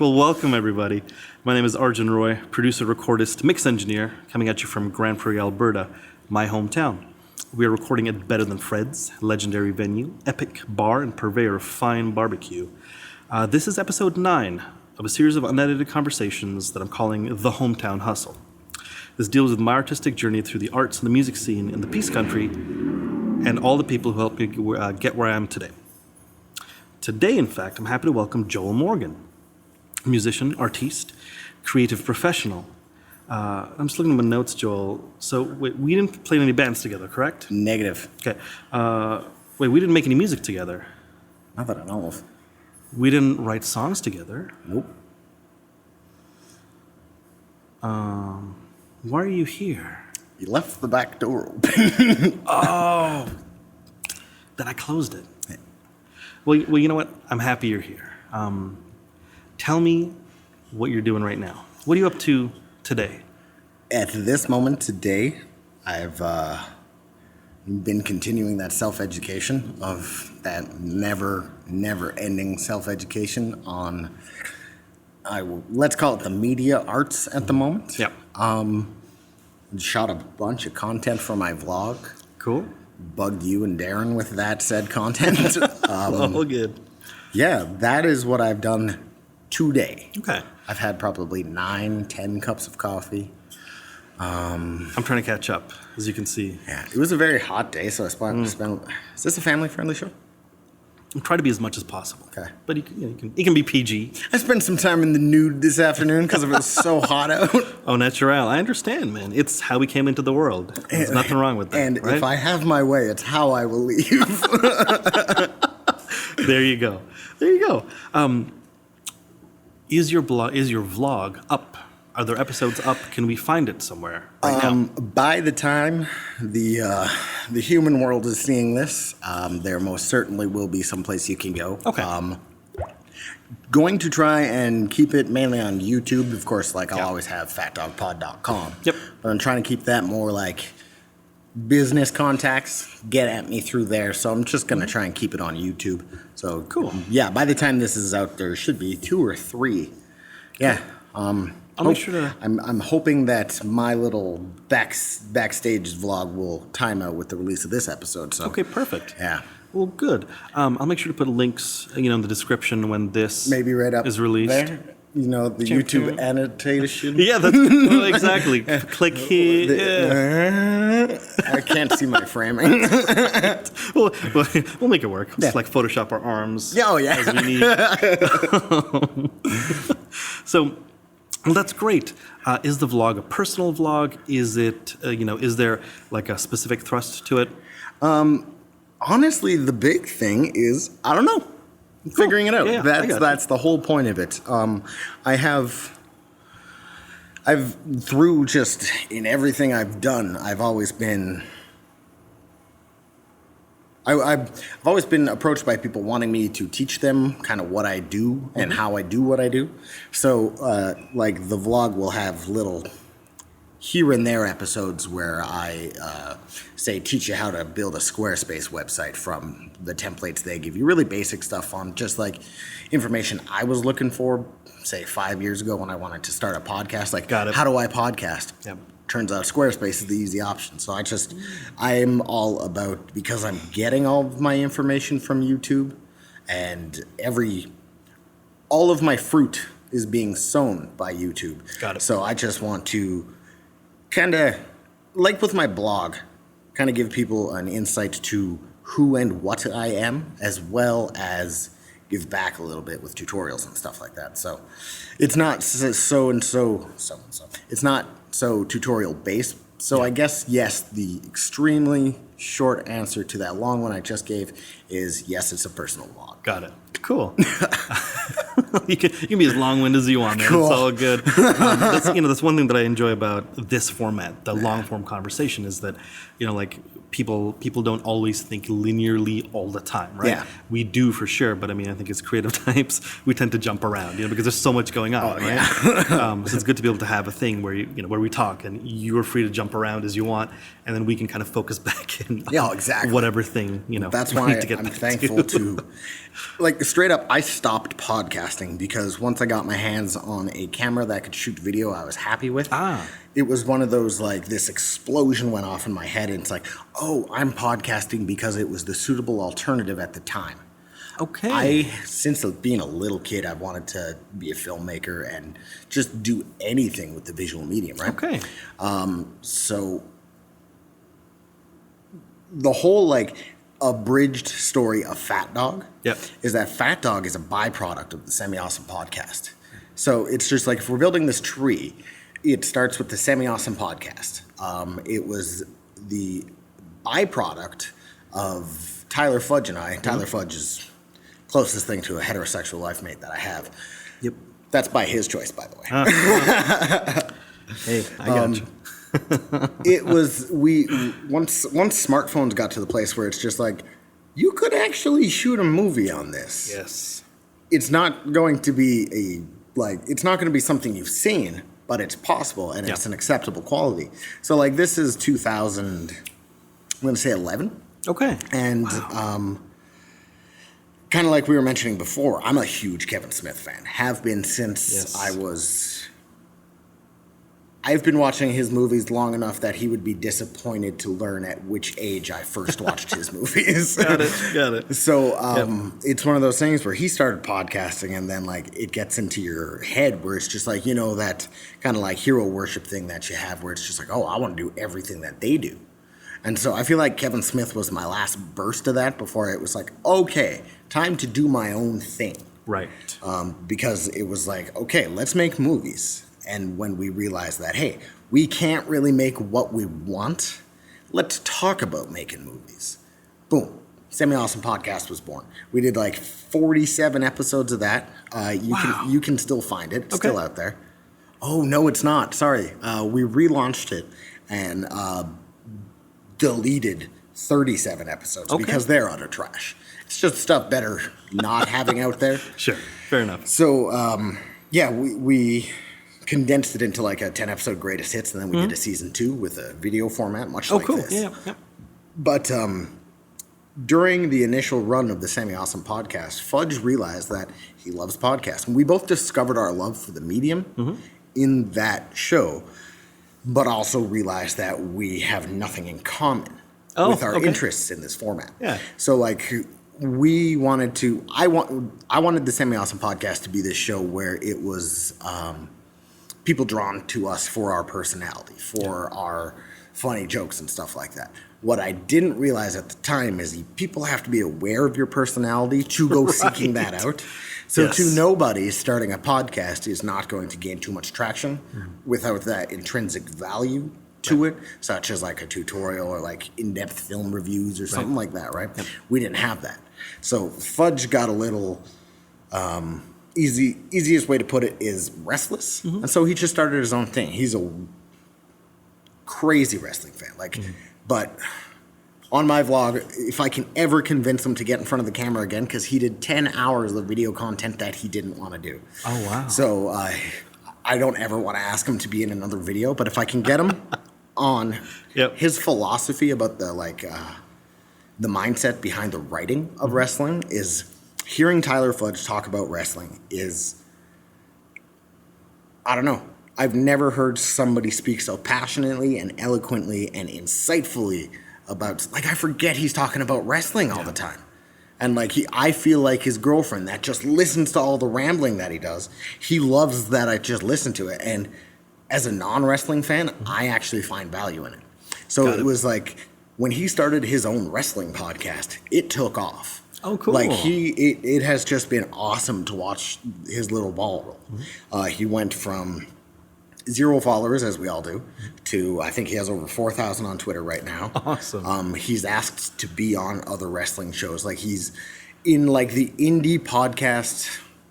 Well, welcome everybody. My name is Arjun Roy, producer, recordist, mix engineer, coming at you from Grande Prairie, Alberta, my hometown. We are recording at Better Than Fred's, legendary venue, epic bar, and purveyor of fine barbecue. This is episode 9 of a series of unedited conversations that I'm calling The Hometown Hustle. This deals with my artistic journey through the arts and the music scene in the Peace Country and all the people who helped me get where I am today. Today, in fact, I'm happy to welcome Joel Morgan, musician, artiste, creative professional. I'm just looking at my notes, Joel. So, wait, we didn't play in any bands together, correct? Negative. Okay. Wait, we didn't make any music together. Not that I know of. We didn't write songs together. Nope. Why are you here? You left the back door open. Oh, then I closed it. Well, you know what? I'm happy you're here. Tell me what you're doing right now. What are you up to today? At this moment today, I've been continuing that self-education of that never-ending self-education on, let's call it the media arts at the moment. Yep. Shot a bunch of content for my vlog. Cool. Bugged you and Darren with that said content. All good. Yeah, that is what I've done today. Okay. I've had probably 9-10 cups of coffee. I'm trying to catch up, as you can see. Yeah, it was a very hot day, so I spent. Is this a family-friendly show? I try to be as much as possible. Okay. But you can be PG. I spent some time in the nude this afternoon because it was so hot out. Oh, natural. I understand, man. It's how we came into the world. There's nothing wrong with that. And right? if I have my way, it's how I will leave. There you go. Is your vlog up? Are there episodes up? Can we find it somewhere right now? By the time the human world is seeing this, there most certainly will be someplace you can go. Okay. Going to try and keep it mainly on YouTube. Of course, like I'll always have fatdogpod.com. Yep. But I'm trying to keep that more like business contacts get at me through there. So I'm just going to try and keep it on YouTube. So cool. Yeah, by the time this is out, there should be 2 or 3. Yeah. I'll make sure to... I'm hoping that my little backstage vlog will time out with the release of this episode. So Okay, perfect. yeah, Well, good. I'll make sure to put links, in the description when this maybe right up is released. there. You know, the YouTube annotation. Yeah, that's exactly. Click here. I can't see my framing. We'll make it work. Yeah. Just like Photoshop our arms. Oh yeah. As we need. So, well, that's great. Is the vlog a personal vlog? Is it, is there like a specific thrust to it? Honestly, the big thing is I don't know. Figuring it out. Yeah, That's the whole point of it. I've through just in everything I've done, I've always been approached by people wanting me to teach them kind of what I do and how I do what I do. So, like the vlog will have little here and there episodes where I say teach you how to build a Squarespace website from the templates they give you. Really basic stuff on just like information I was looking for, say 5 years ago when I wanted to start a podcast. Like, Got it. How do I podcast? Yep. Turns out Squarespace is the easy option. So I'm all about, because I'm getting all of my information from YouTube and all of my fruit is being sown by YouTube. Got it. So I just want to kind of, like with my blog, kind of give people an insight to who and what I am, as well as give back a little bit with tutorials and stuff like that. So it's not so. It's not so tutorial based. So yeah. I guess, yes, the extremely short answer to that long one I just gave is yes, it's a personal vlog. Got it. Cool. You can be as long-winded as you want, man. Cool. It's all good. That's one thing that I enjoy about this format, the long-form conversation, is that, like people don't always think linearly all the time, right? Yeah. We do for sure, but I think as creative types, we tend to jump around, because there's so much going on, right? Yeah. So it's good to be able to have a thing where where we talk and you're free to jump around as you want, and then we can kind of focus back in exactly. whatever thing, That's we why need to get I'm back thankful to, like, like straight up, I stopped podcasting because once I got my hands on a camera that could shoot video I was happy with, it was one of those, like, this explosion went off in my head, and it's like, oh, I'm podcasting because it was the suitable alternative at the time. Okay. Since being a little kid, I wanted to be a filmmaker and just do anything with the visual medium, right? Okay. So the whole, like, abridged story of Fat Dog is that Fat Dog is a byproduct of the Semi-Awesome podcast. So it's just like, if we're building this tree, it starts with the Semi-Awesome podcast. It was the byproduct of Tyler Fudge and I. Tyler Fudge is closest thing to a heterosexual life mate that I have. Yep. That's by his choice, by the way. Hey, I got you. It was, once smartphones got to the place where it's just like, you could actually shoot a movie on this. Yes. It's not going to be it's not going to be something you've seen, but it's possible, and it's an acceptable quality. So, like, this is 2000, I'm going to say 11. Okay. And kind of like we were mentioning before, I'm a huge Kevin Smith fan. Have been since I've been watching his movies long enough that he would be disappointed to learn at which age I first watched his movies. Got it. So it's one of those things where he started podcasting, and then, like, it gets into your head where it's just like, you know, that kind of like hero worship thing that you have where it's just like, oh, I want to do everything that they do. And so I feel like Kevin Smith was my last burst of that before it was like, okay, time to do my own thing. Right. Because it was like, okay, let's make movies. And when we realized that, hey, we can't really make what we want, let's talk about making movies. Boom. Semi-Awesome Podcast was born. We did like 47 episodes of that. You can still find it. It's still out there. Oh, no, it's not. Sorry. We relaunched it and deleted 37 episodes because they're utter trash. It's just stuff better not having out there. Sure. Fair enough. So, we condensed it into like a 10-episode greatest hits, and then we did a season 2 with a video format, much like this. Yeah. But during the initial run of the Semi-Awesome Podcast, Fudge realized that he loves podcasts. And we both discovered our love for the medium in that show, but also realized that we have nothing in common with our interests in this format. Yeah. So, like, we wanted to, I wanted the Semi-Awesome Podcast to be this show where it was people drawn to us for our personality, for our funny jokes and stuff like that. What I didn't realize at the time is people have to be aware of your personality to go seeking that out. So to nobody, starting a podcast is not going to gain too much traction without that intrinsic value to it, such as like a tutorial or like in-depth film reviews or something like that, right? We didn't have that. So Fudge got a little... easiest way to put it is restless. And so he just started his own thing. He's a crazy wrestling fan. But on my vlog, if I can ever convince him to get in front of the camera again, because he did 10 hours of video content that he didn't want to do. Oh, wow. So I don't ever want to ask him to be in another video, but if I can get him on his philosophy about the mindset behind the writing of wrestling is... Hearing Tyler Fudge talk about wrestling is, I don't know. I've never heard somebody speak so passionately and eloquently and insightfully about, like, I forget he's talking about wrestling all the time. And, like, I feel like his girlfriend that just listens to all the rambling that he does, he loves that I just listen to it. And as a non-wrestling fan, I actually find value in it. So it was like, when he started his own wrestling podcast, it took off. Oh, cool. Like, it has just been awesome to watch his little ball roll. He went from 0 followers, as we all do, to I think he has over 4,000 on Twitter right now. Awesome. He's asked to be on other wrestling shows. Like, he's in, like, the indie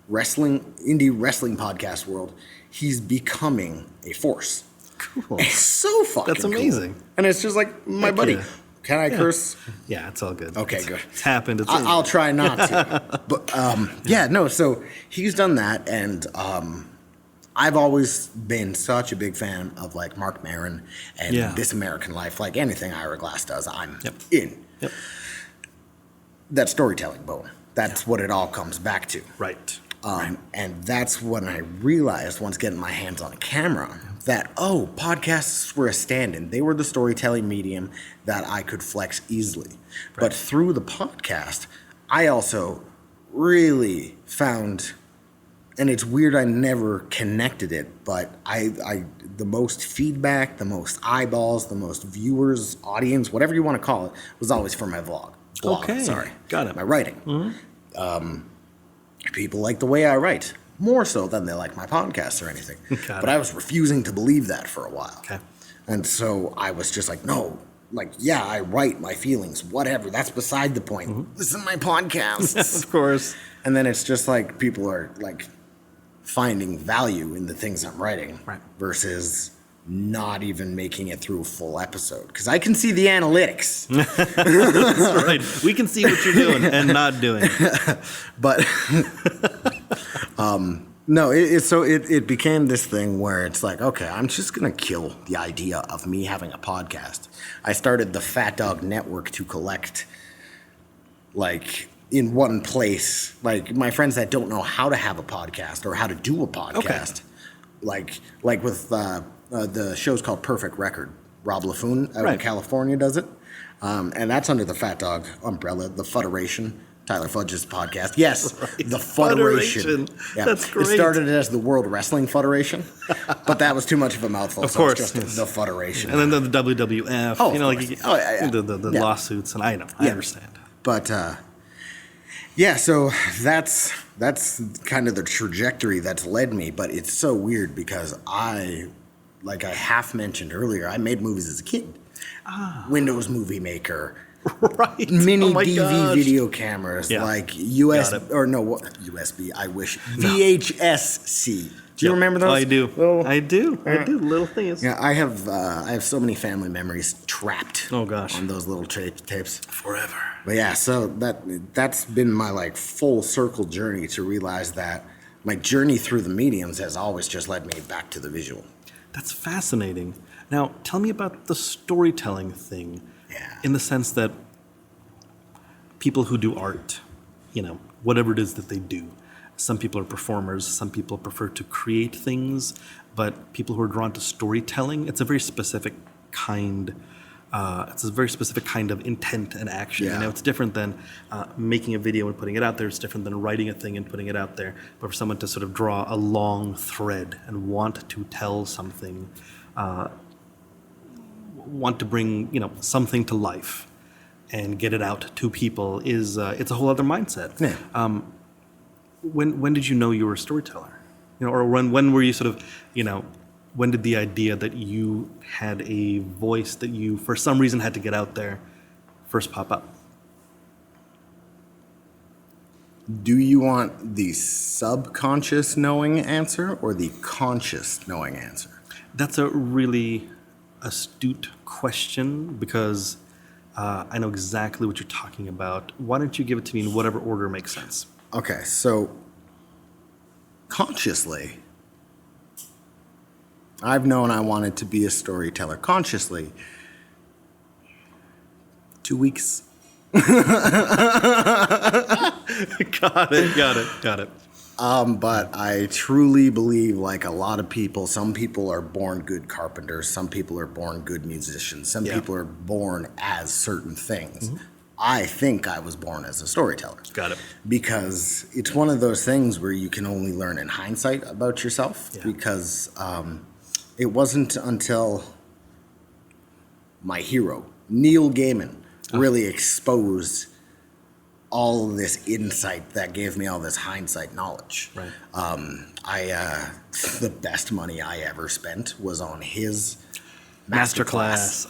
wrestling podcast world. He's becoming a force. Cool. It's so fucking That's amazing. Cool. And it's just like, my buddy... Can I curse? Yeah, it's all good. Okay, good. It's happened. I'll try not to. But, so he's done that, and I've always been such a big fan of, like, Mark Maron and This American Life. Like, anything Ira Glass does, I'm in. That storytelling bone. That's what it all comes back to. Right. And that's when I realized, once getting my hands on a camera, that, podcasts were a stand-in. They were the storytelling medium that I could flex easily. Right. But through the podcast, I also really found, and it's weird I never connected it, but I the most feedback, the most eyeballs, the most viewers, audience, whatever you want to call it, was always for my blog. Okay. Sorry. Got it. My writing. Mm-hmm. People like the way I write, more so than they like my podcasts or anything. But I was refusing to believe that for a while. Okay. And so I was just like, no, I write my feelings, whatever. That's beside the point. Mm-hmm. Listen to my podcasts. Of course. And then it's just like people are like finding value in the things I'm writing versus not even making it through a full episode. Because I can see the analytics. That's right. We can see what you're doing and not doing. But no, it became this thing where it's like, okay, I'm just going to kill the idea of me having a podcast. I started the Fat Dog Network to collect, like, in one place, like my friends that don't know how to have a podcast or how to do a podcast, like with the show's called Perfect Record. Rob LaFoon out in California does it, and that's under the Fat Dog umbrella. The Federation, Tyler Fudge's podcast. Yes, the Federation. Yeah. That's great. It started as the World Wrestling Federation, but that was too much of a mouthful. Of course, it's just the Federation. And then the WWF. Oh, you know, the lawsuits, and I understand. But yeah, so that's kind of the trajectory that's led me. But it's so weird because like I half mentioned earlier, I made movies as a kid. Windows Movie Maker. Right. Mini DV video cameras, like USB, I wish. VHS-C. Do you remember those? I do. I do. Little things. Yeah, I have so many family memories trapped on those little tapes. Forever. But yeah, so that's been my like full circle journey to realize that my journey through the mediums has always just led me back to the visual. That's fascinating. Now, tell me about the storytelling thing. Yeah. In the sense that people who do art, whatever it is that they do, some people are performers, some people prefer to create things, but people who are drawn to storytelling, it's a very specific kind. It's a very specific kind of intent and action. Yeah. It's different than making a video and putting it out there. It's different than writing a thing and putting it out there. But for someone to sort of draw a long thread and want to tell something, want to bring something to life and get it out to people is it's a whole other mindset. Yeah. When did you know you were a storyteller? Or when were you sort of when did the idea that you had a voice that you for some reason had to get out there first pop up? Do you want the subconscious knowing answer or the conscious knowing answer? That's a really astute question because I know exactly what you're talking about. Why don't you give it to me in whatever order makes sense? Okay, so consciously, I've known I wanted to be a storyteller. Consciously, 2 weeks. Got it. But I truly believe, like a lot of people, some people are born good carpenters, some people are born good musicians, some people are born as certain things. Mm-hmm. I think I was born as a storyteller. Got it. Because it's one of those things where you can only learn in hindsight about yourself. Yeah. Because it wasn't until my hero, Neil Gaiman, really exposed all of this insight that gave me all this hindsight knowledge. Right. The best money I ever spent was on his masterclass.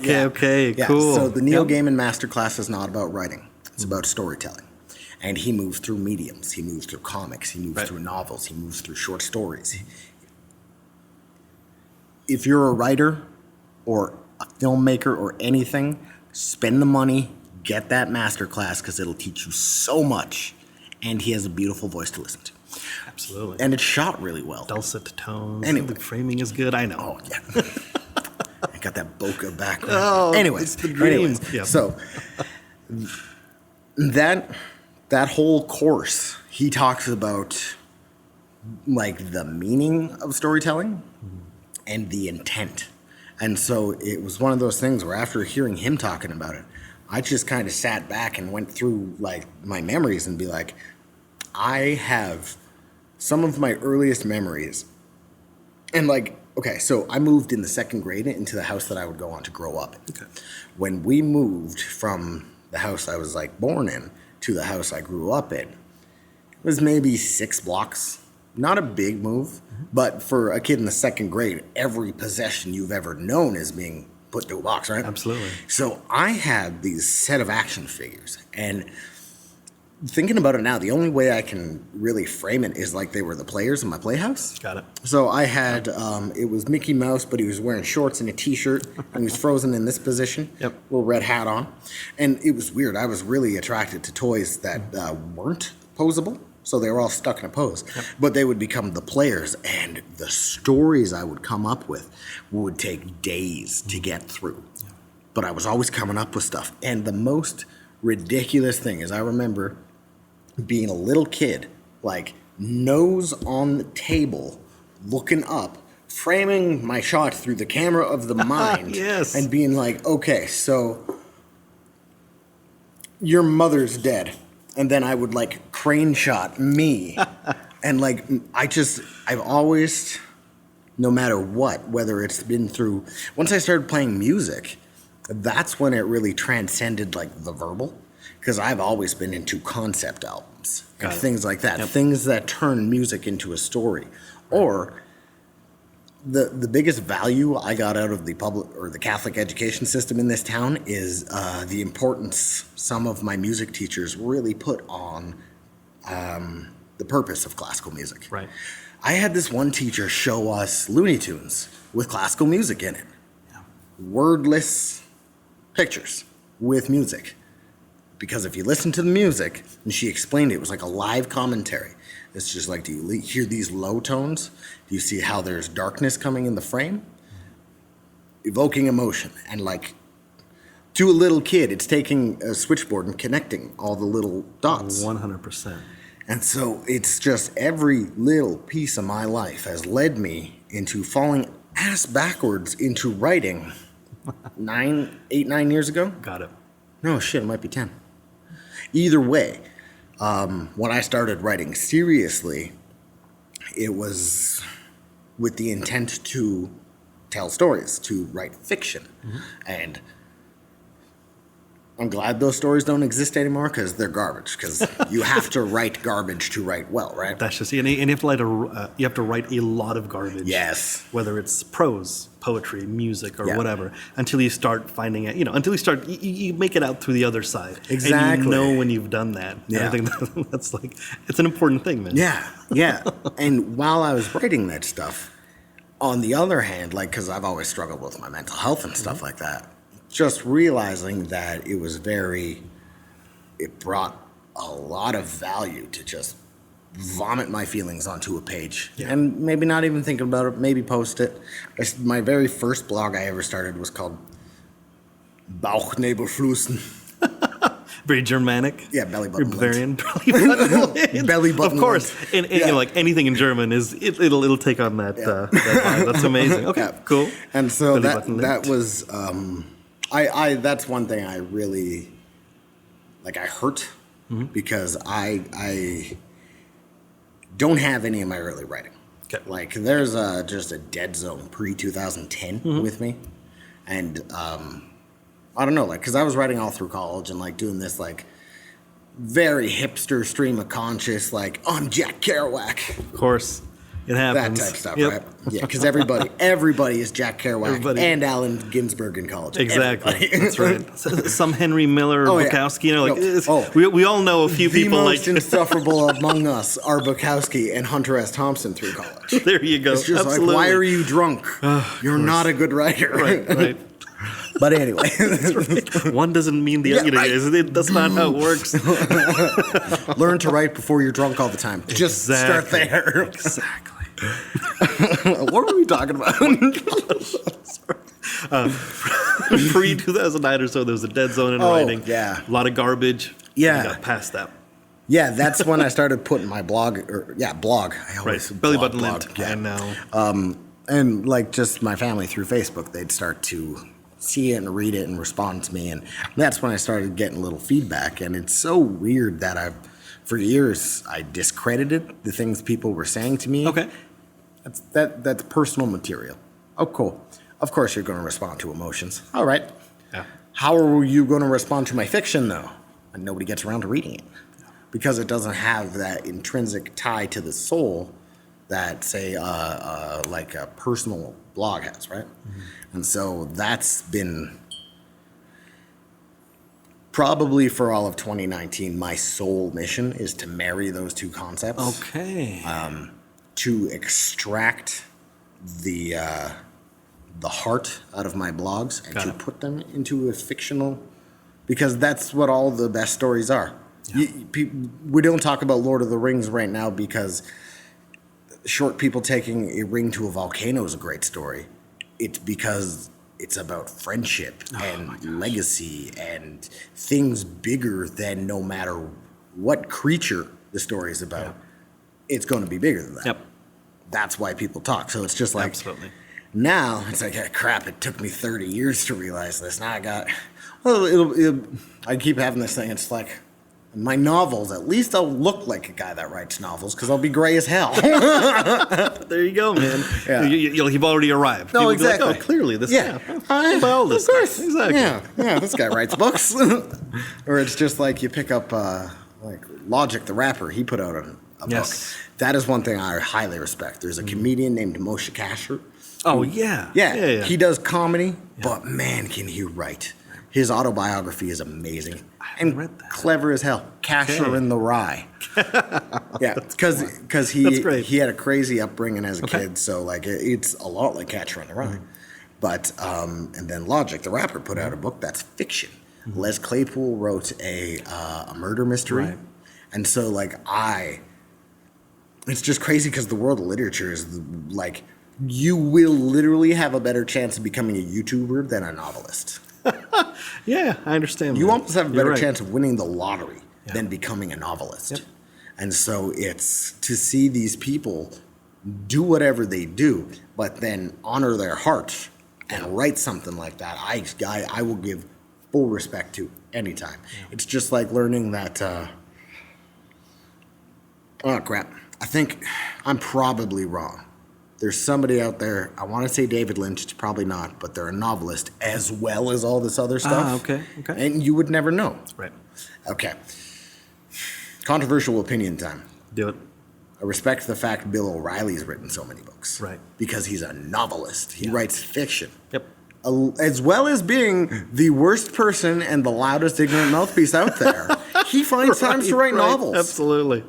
Okay, cool. So the Neil Gaiman masterclass is not about writing. It's about storytelling. And he moves through mediums. He moves through comics. He moves through novels. He moves through short stories. If you're a writer or a filmmaker or anything, spend the money, get that masterclass because it'll teach you so much. And he has a beautiful voice to listen to. Absolutely. And it's shot really well. Dulcet tones. Anyway. The framing is good. I know. Oh, yeah. I got that bokeh background. Anyways, it's the dream. So that that whole course, he talks about like the meaning of storytelling and the intent. And so it was one of those things where after hearing him talking about it, I just kind of sat back and went through like my memories and be like, I have some of my earliest memories. And like, okay, so I moved in the second grade into the house that I would go on to grow up in. Okay. When we moved from the house I was like born in to the house I grew up in, it was maybe 6 blocks. Not a big move, but for a kid in the second grade, every possession you've ever known is being put into a box, right? Absolutely. So I had these set of action figures, and thinking about it now, the only way I can really frame it is like they were the players in my playhouse. Got it. So I had, it was Mickey Mouse, but he was wearing shorts and a t-shirt, and he was frozen in this position, Yep. little red hat on. And it was weird. I was really attracted to toys that weren't posable. So they were all stuck in a pose, but they would become the players, and the stories I would come up with would take days to get through. But I was always coming up with stuff. And the most ridiculous thing is I remember being a little kid, like nose on the table, looking up, framing my shot through the camera of the mind, Yes. and being like, okay, so your mother's dead. And then I would like crane shot me. And like, I've always, no matter what, whether it's been through, once I started playing music, that's when it really transcended like the verbal. Because I've always been into concept albums and things like that, things that turn music into a story. Or the biggest value I got out of the public or the Catholic education system in this town is the importance some of my music teachers really put on the purpose of classical music. Right. I had this one teacher show us Looney Tunes with classical music in it. Yeah. Wordless pictures with music. Because if you listen to the music, and she explained it was like a live commentary. It's just like, do you hear these low tones? Do you see how there's darkness coming in the frame? Evoking emotion. And like, to a little kid, it's taking a switchboard and connecting all the little dots. 100%. And so it's just every little piece of my life has led me into falling ass backwards into writing 9 years ago. Got it. No, shit, it might be 10. Either way, when I started writing seriously, it was with the intent to tell stories, to write fiction. And I'm glad those stories don't exist anymore because they're garbage. Because you have to write garbage to write well, right? That's just, and you have to write a lot of garbage. Yes. Whether it's prose, poetry, music, or whatever, until you start finding it, until you make it out through the other side. Exactly. And you know when you've done that. Yeah. And I think that's like, it's an important thing, man. Yeah. And while I was writing that stuff, on the other hand, like, because I've always struggled with my mental health and stuff like that, just realizing that it brought a lot of value to just vomit my feelings onto a page and maybe not even thinking about it, maybe post it. My very first blog I ever started was called Bauchnebelflusen. Very Germanic. Yeah, belly button. Bavarian. Belly button. Of course. And like anything in German it'll take on that. That that's amazing. Okay, cool. And so Belly that was that's one thing I really like. I hurt because I don't have any of my early writing. Okay. Like there's just a dead zone pre-2010 with me, and I don't know, like, because I was writing all through college and like doing this like very hipster stream of conscious, like I'm Jack Kerouac. Of course, it happens. That type stuff, right? Yeah, because everybody is Jack Kerouac and Allen Ginsberg in college. Exactly, that's right. Some Henry Miller or Bukowski, we all know a few the people most like insufferable among us are Bukowski and Hunter S. Thompson through college. There you go. It's just like, why are you drunk? You're not a good writer. Right. But anyway, right. One doesn't mean the other. That's not how it works. Learn to write before you're drunk all the time. Just start there. Exactly. What were we talking about? Pre-2009 or so, there was a dead zone in writing. Yeah. A lot of garbage. Yeah. You got past that. Yeah, that's when I started putting my blog, blog. I always Right. Belly blog, button blog, lint. yeah. I know. And like just my family through Facebook, they'd start to see it and read it and respond to me, and that's when I started getting a little feedback. And it's so weird that for years, I discredited the things people were saying to me. Okay. That's personal material. Oh, cool. Of course, you're going to respond to emotions. All right. Yeah. How are you going to respond to my fiction, though? And nobody gets around to reading it because it doesn't have that intrinsic tie to the soul that, say, like a personal blog has, right? Mm-hmm. And so that's been probably for all of 2019, my sole mission is to marry those two concepts. Okay. To extract the heart out of my blogs and to put them into a fictional, because that's what all the best stories are. Yeah. We don't talk about Lord of the Rings right now because short people taking a ring to a volcano is a great story. It's because it's about friendship and legacy and things bigger than no matter what creature the story is about. Yeah. It's going to be bigger than that. Yep. That's why people talk. So it's just like, absolutely. Now it's like, crap, it took me 30 years to realize this. Now I keep having this thing. It's like, my novels, at least I'll look like a guy that writes novels because I'll be gray as hell. There you go, man. Yeah. You've already arrived. No, people exactly. Like, oh, clearly this. Yeah. All this. Of course. Exactly. Yeah. This guy writes books. Or it's just like you pick up like Logic, the rapper. He put out a book. That is one thing I highly respect. There's a comedian named Moshe Kasher. Oh, yeah. Yeah. He does comedy, but man, can he write. His autobiography is amazing and read that. Clever as hell. Kasher in the Rye. Yeah, because he had a crazy upbringing as a kid, so like it's a lot like Catcher in the Rye. Mm-hmm. But and then Logic, the rapper, put out a book that's fiction. Mm-hmm. Les Claypool wrote a murder mystery, and so like it's just crazy because the world of literature is like you will literally have a better chance of becoming a YouTuber than a novelist. Yeah, I understand. You almost have a better chance of winning the lottery than becoming a novelist. Yep. And so it's to see these people do whatever they do, but then honor their heart and write something like that. I will give full respect to anytime. Yeah. It's just like learning that, oh crap, I think I'm probably wrong. There's somebody out there, I want to say David Lynch, it's probably not, but they're a novelist as well as all this other stuff. Okay. And you would never know. Right. Okay. Controversial opinion time. Do it. I respect the fact Bill O'Reilly's written so many books. Right. Because he's a novelist. He writes fiction. Yep. As well as being the worst person and the loudest ignorant mouthpiece out there, he finds times to write novels. Absolutely.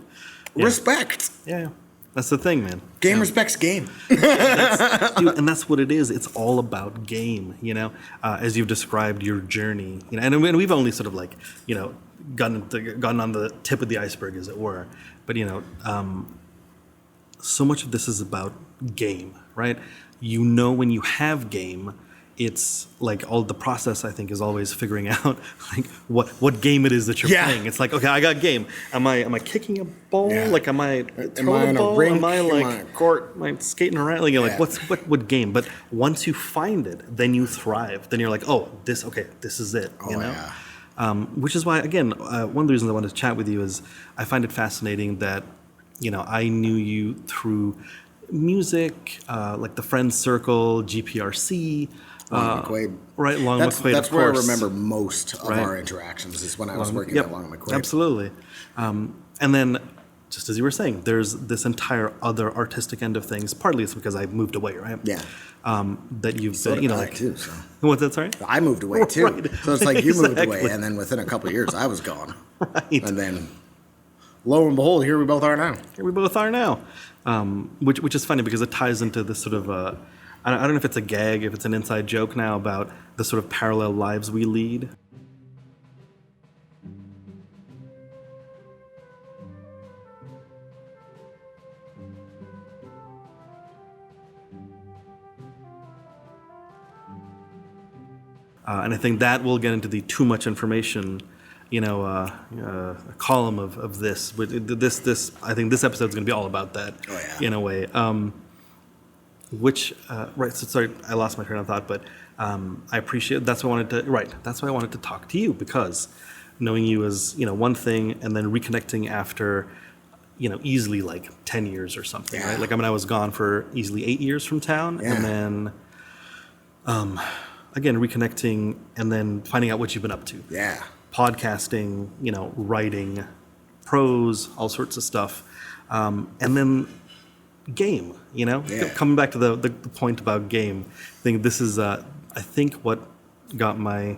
Yeah. Respect. Yeah. That's the thing, man. Game respects game. And that's what it is. It's all about game, as you've described your journey. And we've only sort of like, gotten on the tip of the iceberg, as it were. But, so much of this is about game, right? When you have game, it's like all the process, I think, is always figuring out like what game it is that you're playing. It's like, okay, I got game. Am I kicking a ball? Yeah. Like, am I throwing a ball? Am I like on a court? Am I skating around? Like, like what game? But once you find it, then you thrive. Then you're like, oh, this is it. Which is why, again, one of the reasons I wanted to chat with you is I find it fascinating that I knew you through music, like the Friends Circle, GPRC. McQuaid. Right, Long McQuaid, That's where I remember most of our interactions is when I was working at Long McQuaid. Absolutely. And then, just as you were saying, there's this entire other artistic end of things. Partly it's because I moved away, right? Yeah. That you've so been, like too. So. What's that? Sorry. I moved away too. Right. So it's like you moved away, and then within a couple of years, I was gone. Right. And then, lo and behold, here we both are now. Which is funny because it ties into this sort of. I don't know if it's a gag, if it's an inside joke now about the sort of parallel lives we lead. And I think that will get into the too much information a column of this. But I think this episode is going to be all about that. Oh, yeah. In a way. Right. So sorry, I lost my train of thought, but I appreciate. That's why I wanted to talk to you, because knowing you as one thing, and then reconnecting after easily like 10 years or something. Yeah. Right. Like I was gone for easily 8 years from town, Yeah. and then again reconnecting, and then finding out what you've been up to. Yeah. Podcasting, writing, prose, all sorts of stuff, and then game. Yeah. Coming back to the point about game, I think this is I think what got my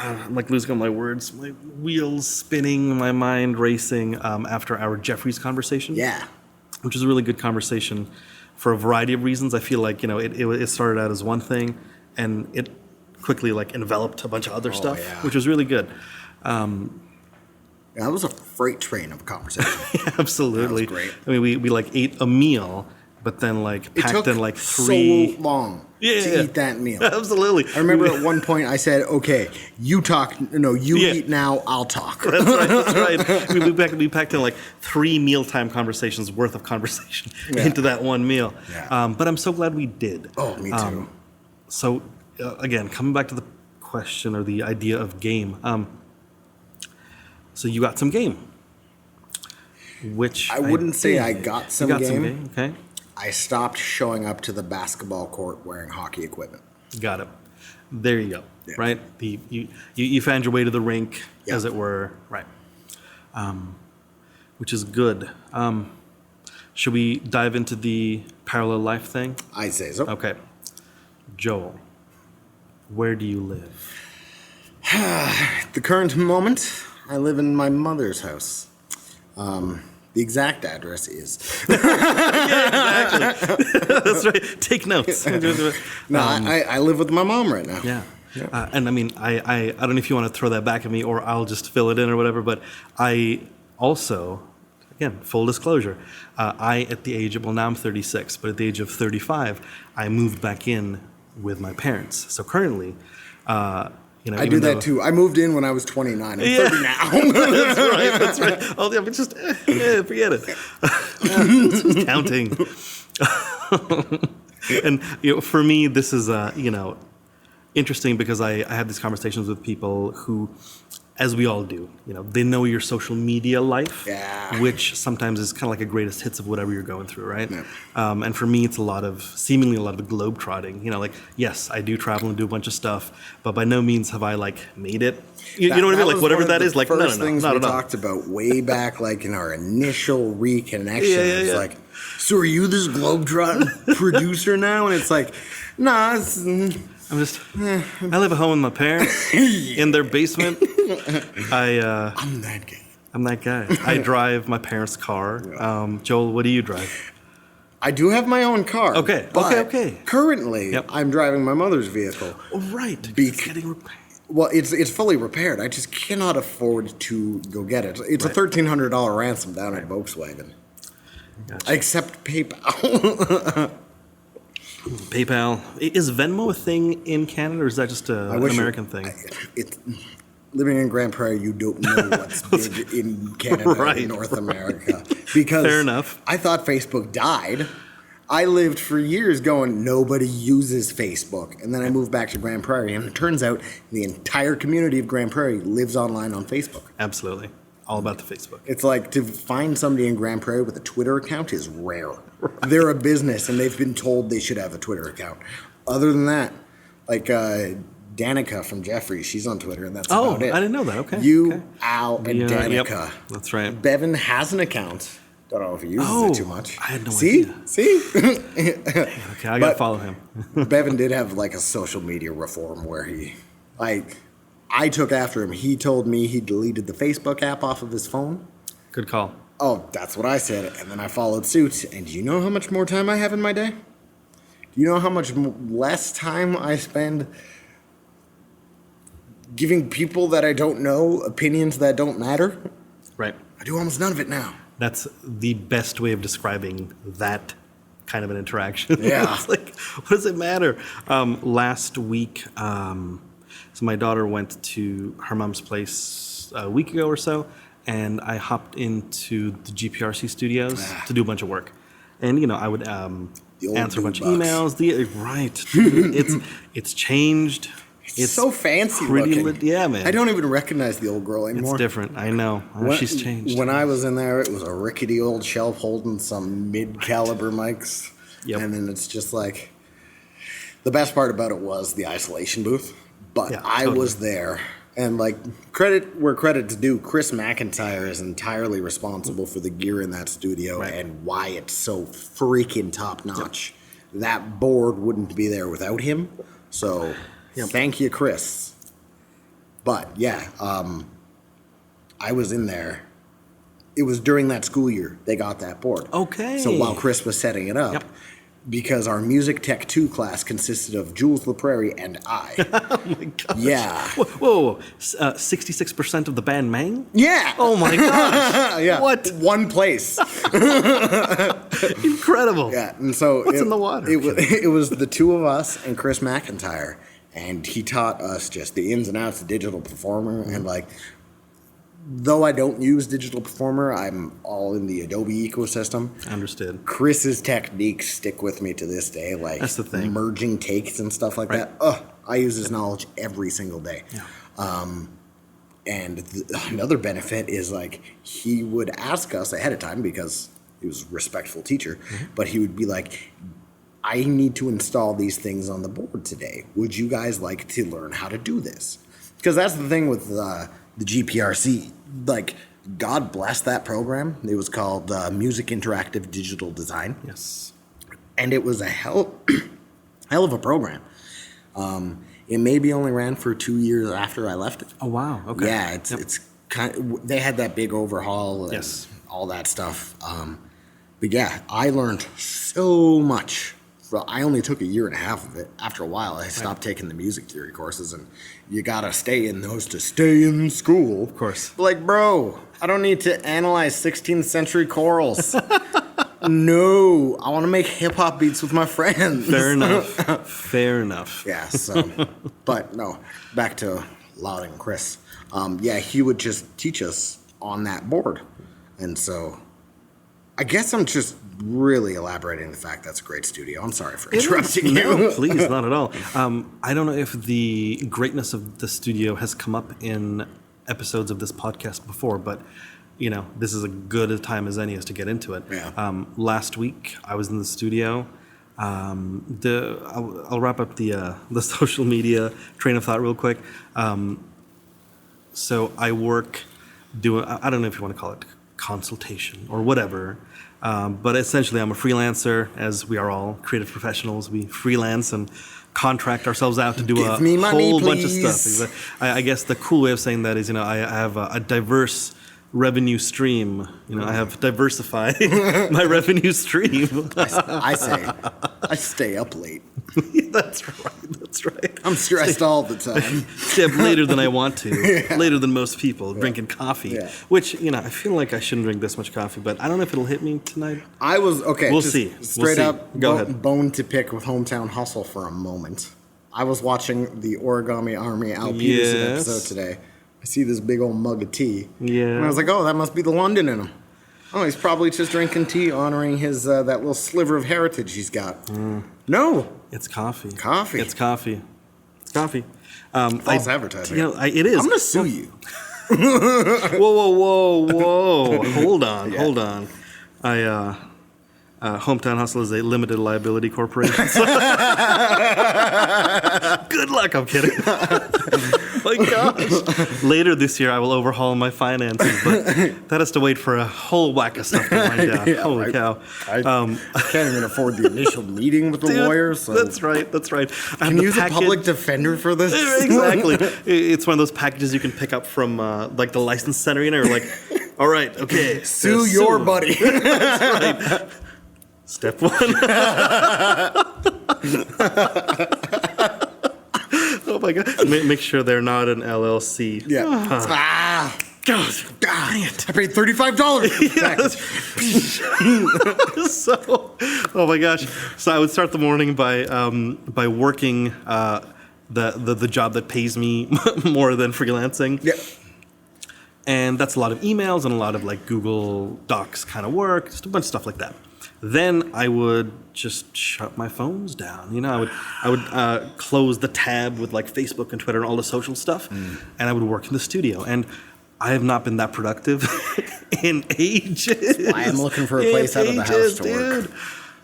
I'm like losing all my words, my wheels spinning, my mind racing after our Jeffries conversation. Yeah. Which was a really good conversation for a variety of reasons. I feel like it started out as one thing, and it quickly like enveloped a bunch of other stuff, yeah. which was really good. That was a freight train of a conversation. Yeah, absolutely. That was great. I mean, we like ate a meal, but then like It packed took in like 3. so long Yeah. to eat that meal. Absolutely. I remember at one point I said, "Okay, you talk. No, you Yeah. eat now. I'll talk." That's right. We packed in like 3 mealtime conversations worth of conversation into that one meal. Yeah. But I'm so glad we did. Oh, me too. So again, coming back to the question or the idea of game. So you got some game, which I wouldn't say did. I got some You got game. some game. Okay, I stopped showing up to the basketball court wearing hockey equipment. got it. There you go. Yeah. Right. You found your way to the rink, Yeah. as it were. Right. Which is good. Should we dive into the parallel life thing? I'd say so. Okay. Joel, where do you live? At the current moment, I live in my mother's house. The exact address is. Exactly. That's right. Take notes. No, I live with my mom right now. Yeah. And I mean, I don't know if you want to throw that back at me, or I'll just fill it in or whatever, but I also, again, full disclosure, at the age of, well, now I'm 36, but at the age of 35, I moved back in with my parents. So currently, I do that too. I moved in when I was 29. I'm 30 now. That's right. Oh, yeah, but just forget it. It's just counting. And for me, this is interesting, because I have these conversations with people who, as we all do, they know your social media life, Yeah. which sometimes is kind of like a greatest hits of whatever you're going through, right? Yeah. And for me, it's seemingly a lot of globe trotting. Like, yes, I do travel and do a bunch of stuff, but by no means have I like made it. You know what I mean? Like whatever that is, like no, things not we at all. talked about way back, like in our initial reconnection. Yeah, It's yeah. like, so are you this globetrotting producer now? And it's like, nah, I'm just, I live at home with my parents in their basement. I'm that guy. I'm that guy. I drive my parents' car. Joel, what do you drive? I do have my own car. Okay, but okay. Currently, Yep. I'm driving my mother's vehicle. Oh, right. Be- It's getting repaired. Well, it's fully repaired. I just cannot afford to go get it. It's a $1,300 ransom down at Volkswagen. Gotcha. I accept PayPal. PayPal. Is Venmo a thing in Canada, or is that just an American thing? Living in Grande Prairie, you don't know what's big in Canada Right. and North America. Because Fair enough. I thought Facebook died. I lived for years going, nobody uses Facebook. And then I moved back to Grande Prairie, and it turns out the entire community of Grande Prairie lives online on Facebook. Absolutely. All about the Facebook. It's like, to find somebody in Grande Prairie with a Twitter account is rare. Right. They're a business, and they've been told they should have a Twitter account. Other than that, like Danica from Jeffries, she's on Twitter, and that's about it. I didn't know that. Okay. You, okay. Al, and Danica. Yep. That's right. Bevan has an account. Don't know if he uses it too much. I had no See? idea. See? Okay, I gotta follow him. Bevan did have like a social media reform where I took after him. He told me he deleted the Facebook app off of his phone. Good call. Oh, that's what I said. And then I followed suit. And do you know how much more time I have in my day? Do you know how much less time I spend giving people that I don't know opinions that don't matter? Right. I do almost none of it now. That's the best way of describing that kind of an interaction. Yeah. It's like, what does it matter? Last week, so my daughter went to her mom's place a week ago or so, and I hopped into the GPRC studios to do a bunch of work. And, I would answer a bunch of emails. It's changed. It's so fancy pretty looking. Yeah, man. I don't even recognize the old girl anymore. It's different. I know. She's changed. When I was in there, it was a rickety old shelf holding some mid-caliber mics. Yep. And then it's just like, the best part about it was the isolation booth. But I was there. And like, credit where credit's due, Chris McIntyre is entirely responsible for the gear in that studio and why it's so freaking top-notch. Yep. That board wouldn't be there without him. So... Thank you, Chris. But I was in there. It was during that school year they got that board. Okay. So while Chris was setting it up, because our Music Tech 2 class consisted of Jules LaPrairie and I. Oh my gosh. Yeah. Whoa. 66% of the band Mang? Yeah. Oh my gosh. Yeah. What? One place. Incredible. Yeah. And so what's in the water? It was the two of us and Chris McIntyre. And he taught us just the ins and outs of Digital Performer. And like, though I don't use Digital Performer, I'm all in the Adobe ecosystem. Understood. Chris's techniques stick with me to this day. Like, that's the thing. Merging takes and stuff like that. I use his knowledge every single day. Yeah. Another benefit is like, he would ask us ahead of time because he was a respectful teacher, but he would be like, I need to install these things on the board today. Would you guys like to learn how to do this? Because that's the thing with the GPRC. Like, God bless that program. It was called Music Interactive Digital Design. Yes. And it was a hell of a program. It maybe only ran for 2 years after I left it. Oh, wow. Okay. Yeah, it's kind of, they had that big overhaul and all that stuff. But yeah, I learned so much. Well, I only took a year and a half of it. After a while, I stopped taking the music theory courses, and you gotta stay in those to stay in school. Of course. Like, bro, I don't need to analyze 16th century chorals. No, I want to make hip hop beats with my friends. Fair Fair enough. Yeah. So, but no, back to Loud and Chris. He would just teach us on that board, and so. I guess I'm just really elaborating the fact that's a great studio. I'm sorry for interrupting you. No, please, not at all. I don't know if the greatness of the studio has come up in episodes of this podcast before, but this is as good a time as any as to get into it. Yeah. Last week, I was in the studio. I'll wrap up the social media train of thought real quick. So I work doing, I don't know if you want to call it consultation or whatever. But essentially, I'm a freelancer, as we are all creative professionals. We freelance and contract ourselves out to do a whole bunch of stuff. I guess the cool way of saying that is, I have a diverse revenue stream. I have diversified my revenue stream. I stay up late. That's right. I'm stressed all the time. Stay up later than I want to, later than most people, drinking coffee, which, I feel like I shouldn't drink this much coffee, but I don't know if it'll hit me tonight. We'll see. Straight up, Go ahead. Bone to pick with Hometown Hustle for a moment. I was watching the Origami Army Al Peterson episode today. I see this big old mug of tea. Yeah. And I was like, oh, that must be the London in him. Oh, he's probably just drinking tea, honoring his that little sliver of heritage he's got. No. It's coffee. Coffee. False advertising. It is. I'm going to sue you. Whoa. Hold on. Hometown Hustle is a limited liability corporation. So good luck. I'm kidding. My gosh. Later this year, I will overhaul my finances, but that has to wait for a whole whack of stuff to wind down. Holy cow. I can't even afford the initial meeting with the lawyer. So. That's right. Can you use a public defender for this? Exactly. It's one of those packages you can pick up from like the license center, or like, all right, okay. Sue your buddy. That's right. Step one. Oh my God. Make sure they're not an LLC. Yeah. God, I paid $35. So, oh my gosh. So I would start the morning by working the job that pays me more than freelancing. Yeah. And that's a lot of emails and a lot of like Google Docs kind of work, just a bunch of stuff like that. Then I would just shut my phones down. You know, I would close the tab with like Facebook and Twitter and all the social stuff, and I would work in the studio. And I have not been that productive in ages. I am looking for a place out of the house to work.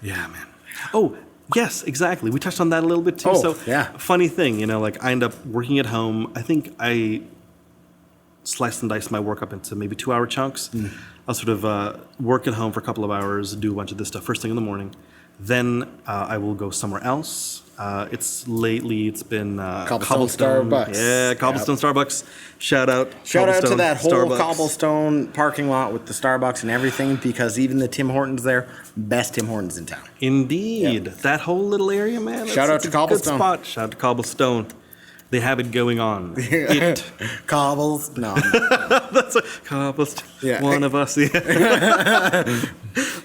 Yeah, man. Oh, yes, exactly. We touched on that a little bit too. Oh, yeah. Funny thing, you know, like I end up working at home. I think I slice and dice my work up into maybe 2-hour chunks. I'll sort of work at home for a couple of hours, do a bunch of this stuff first thing in the morning. Then I will go somewhere else. It's been Cobblestone Starbucks. Yeah, Cobblestone Starbucks. Shout out to that whole Starbucks. Cobblestone parking lot with the Starbucks and everything, because even the Tim Hortons there, best Tim Hortons in town. Indeed. Yep. That whole little area, man. Shout out to Cobblestone. Good spot. Shout out to Cobblestone. They have it going on. Cobbles? No. That's a Cobblestone. Yeah. One of us. Yeah.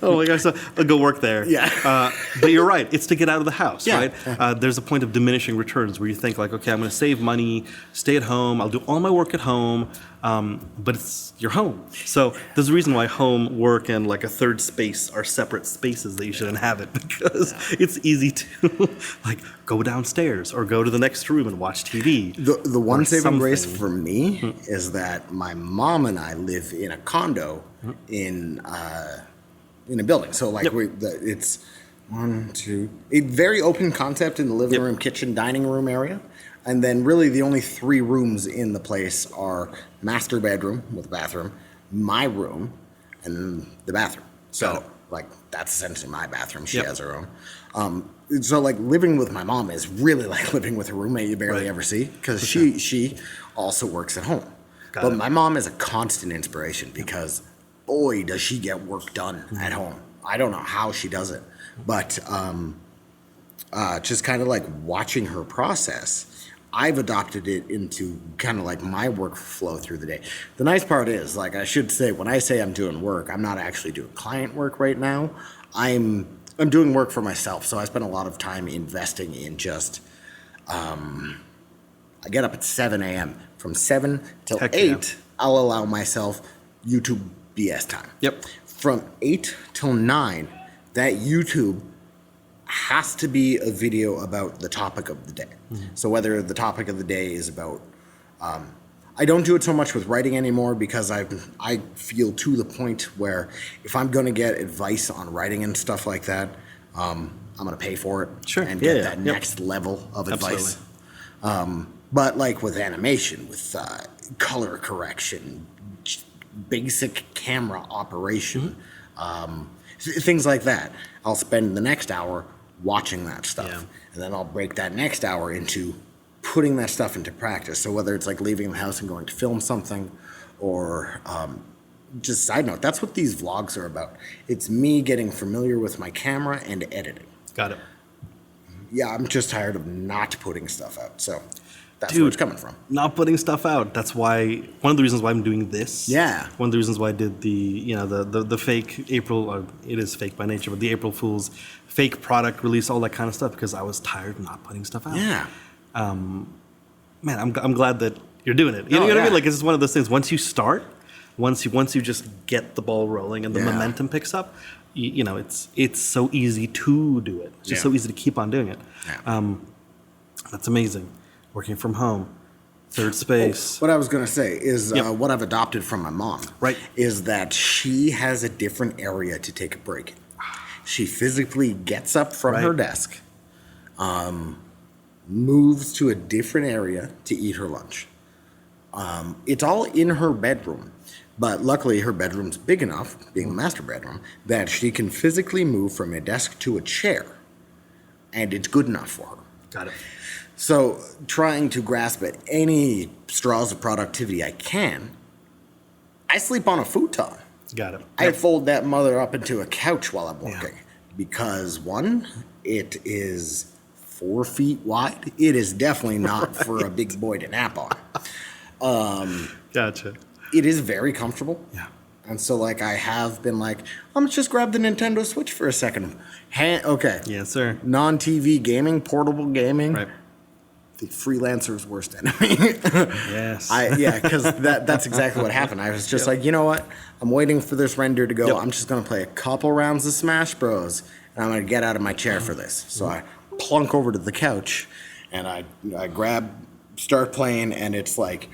Oh my gosh. So I'll go work there. Yeah. But you're right. It's to get out of the house, Yeah. right? There's a point of diminishing returns where you think like, okay, I'm going to save money, stay at home. I'll do all my work at home. But it's your home. So there's a reason why home, work, and like a third space are separate spaces that you should inhabit, because it's easy to like go downstairs or go to the next room and watch TV. The one or saving grace something. for me is that my mom and I live in a condo in a building. So like Yep. it's a very open concept in the living room, kitchen, dining room area. And then really the only 3 rooms in the place are master bedroom with a bathroom, my room, and the bathroom. So like that's essentially my bathroom. She has her own. So like living with my mom is really like living with a roommate you barely ever see, because she also works at home. But my mom is a constant inspiration, because boy does she get work done at home. I don't know how she does it, but just kind of like watching her process, I've adopted it into kind of like my workflow through the day. The nice part is, like I should say, when I say I'm doing work, I'm not actually doing client work right now. I'm doing work for myself. So I spend a lot of time investing in just, I get up at 7 a.m. From 7 till 8, I'll allow myself YouTube BS time. Yep. From 8 till 9, that YouTube has to be a video about the topic of the day. So whether the topic of the day is about, I don't do it so much with writing anymore, because I feel to the point where if I'm going to get advice on writing and stuff like that, I'm going to pay for it and get that next level of advice. But like with animation, with color correction, basic camera operation, things like that, I'll spend the next hour watching that stuff. And then I'll break that next hour into putting that stuff into practice. So whether it's like leaving the house and going to film something, or just side note, that's what these vlogs are about. It's me getting familiar with my camera and editing. Got it. Yeah, I'm just tired of not putting stuff out. So that's where it's coming from. Not putting stuff out. That's why, one of the reasons why I'm doing this. Yeah. One of the reasons why I did the fake April, or it is fake by nature, but the April Fool's fake product release, all that kind of stuff, because I was tired of not putting stuff out. Yeah. Man, I'm glad that you're doing it. You know what I mean? Like, it's just one of those things. Once you start, once you just get the ball rolling and the momentum picks up, you know, it's so easy to do it. It's just so easy to keep on doing it. Yeah. That's amazing. Working from home, third space. What I was going to say is what I've adopted from my mom. Right. Is that she has a different area to take a break in. She physically gets up from her desk, moves to a different area to eat her lunch. It's all in her bedroom, but luckily her bedroom's big enough, being the master bedroom, that she can physically move from a desk to a chair, and it's good enough for her. Got it. So trying to grasp at any straws of productivity I can, I sleep on a futon. Got it. I fold that mother up into a couch while I'm working because, one, it is 4 feet wide. It is definitely not for a big boy to nap on. Gotcha. It is very comfortable. Yeah. And so, like, I have been like, let's just grab the Nintendo Switch for a second. Okay. Yes, sir. Non-TV gaming, portable gaming. Right. the freelancer's worst enemy. Yes. Because that's exactly what happened. I was just like, you know what? I'm waiting for this render to go. Yep. I'm just going to play a couple rounds of Smash Bros. And I'm going to get out of my chair for this. So I plunk over to the couch, and I start playing, and it's like,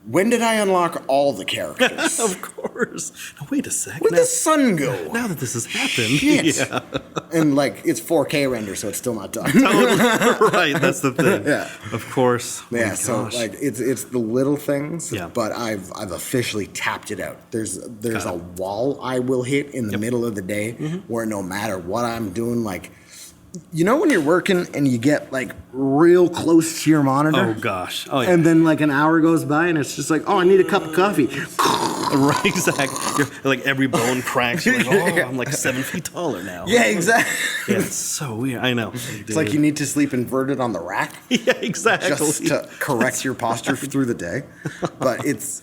when did I unlock all the characters? Of course. Now, wait a sec. Where'd the sun go? Now that this has happened. Shit. Yeah. And like, it's 4K render, so it's still not done. Right, that's the thing. Yeah. Of course. Oh Yeah, my so gosh. like it's the little things, Yeah. but I've officially tapped it out. There's Got a it. wall I will hit in the middle of the day where no matter what I'm doing, like, you know when you're working and you get like real close to your monitor? Oh gosh. Oh yeah. And then like an hour goes by and it's just like, oh, I need a cup of coffee. Right, exactly. You're, like every bone cracks. You're like, oh, I'm like 7 feet taller now. Yeah, exactly. Yeah, it's so weird. I know. It's like you need to sleep inverted on the rack. Yeah, exactly. Just to correct your posture through the day. But it's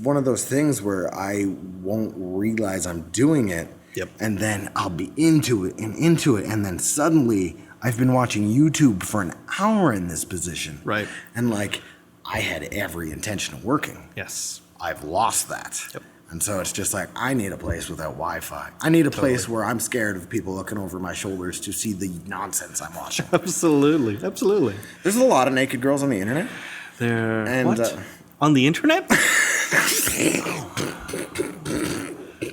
one of those things where I won't realize I'm doing it. Yep. And then I'll be into it. And then suddenly I've been watching YouTube for an hour in this position. Right. And like, I had every intention of working. Yes. I've lost that. Yep. And so it's just like, I need a place without Wi-Fi. I need a place where I'm scared of people looking over my shoulders to see the nonsense I'm watching. Absolutely. Absolutely. There's a lot of naked girls on the internet. They're And, what? On the internet?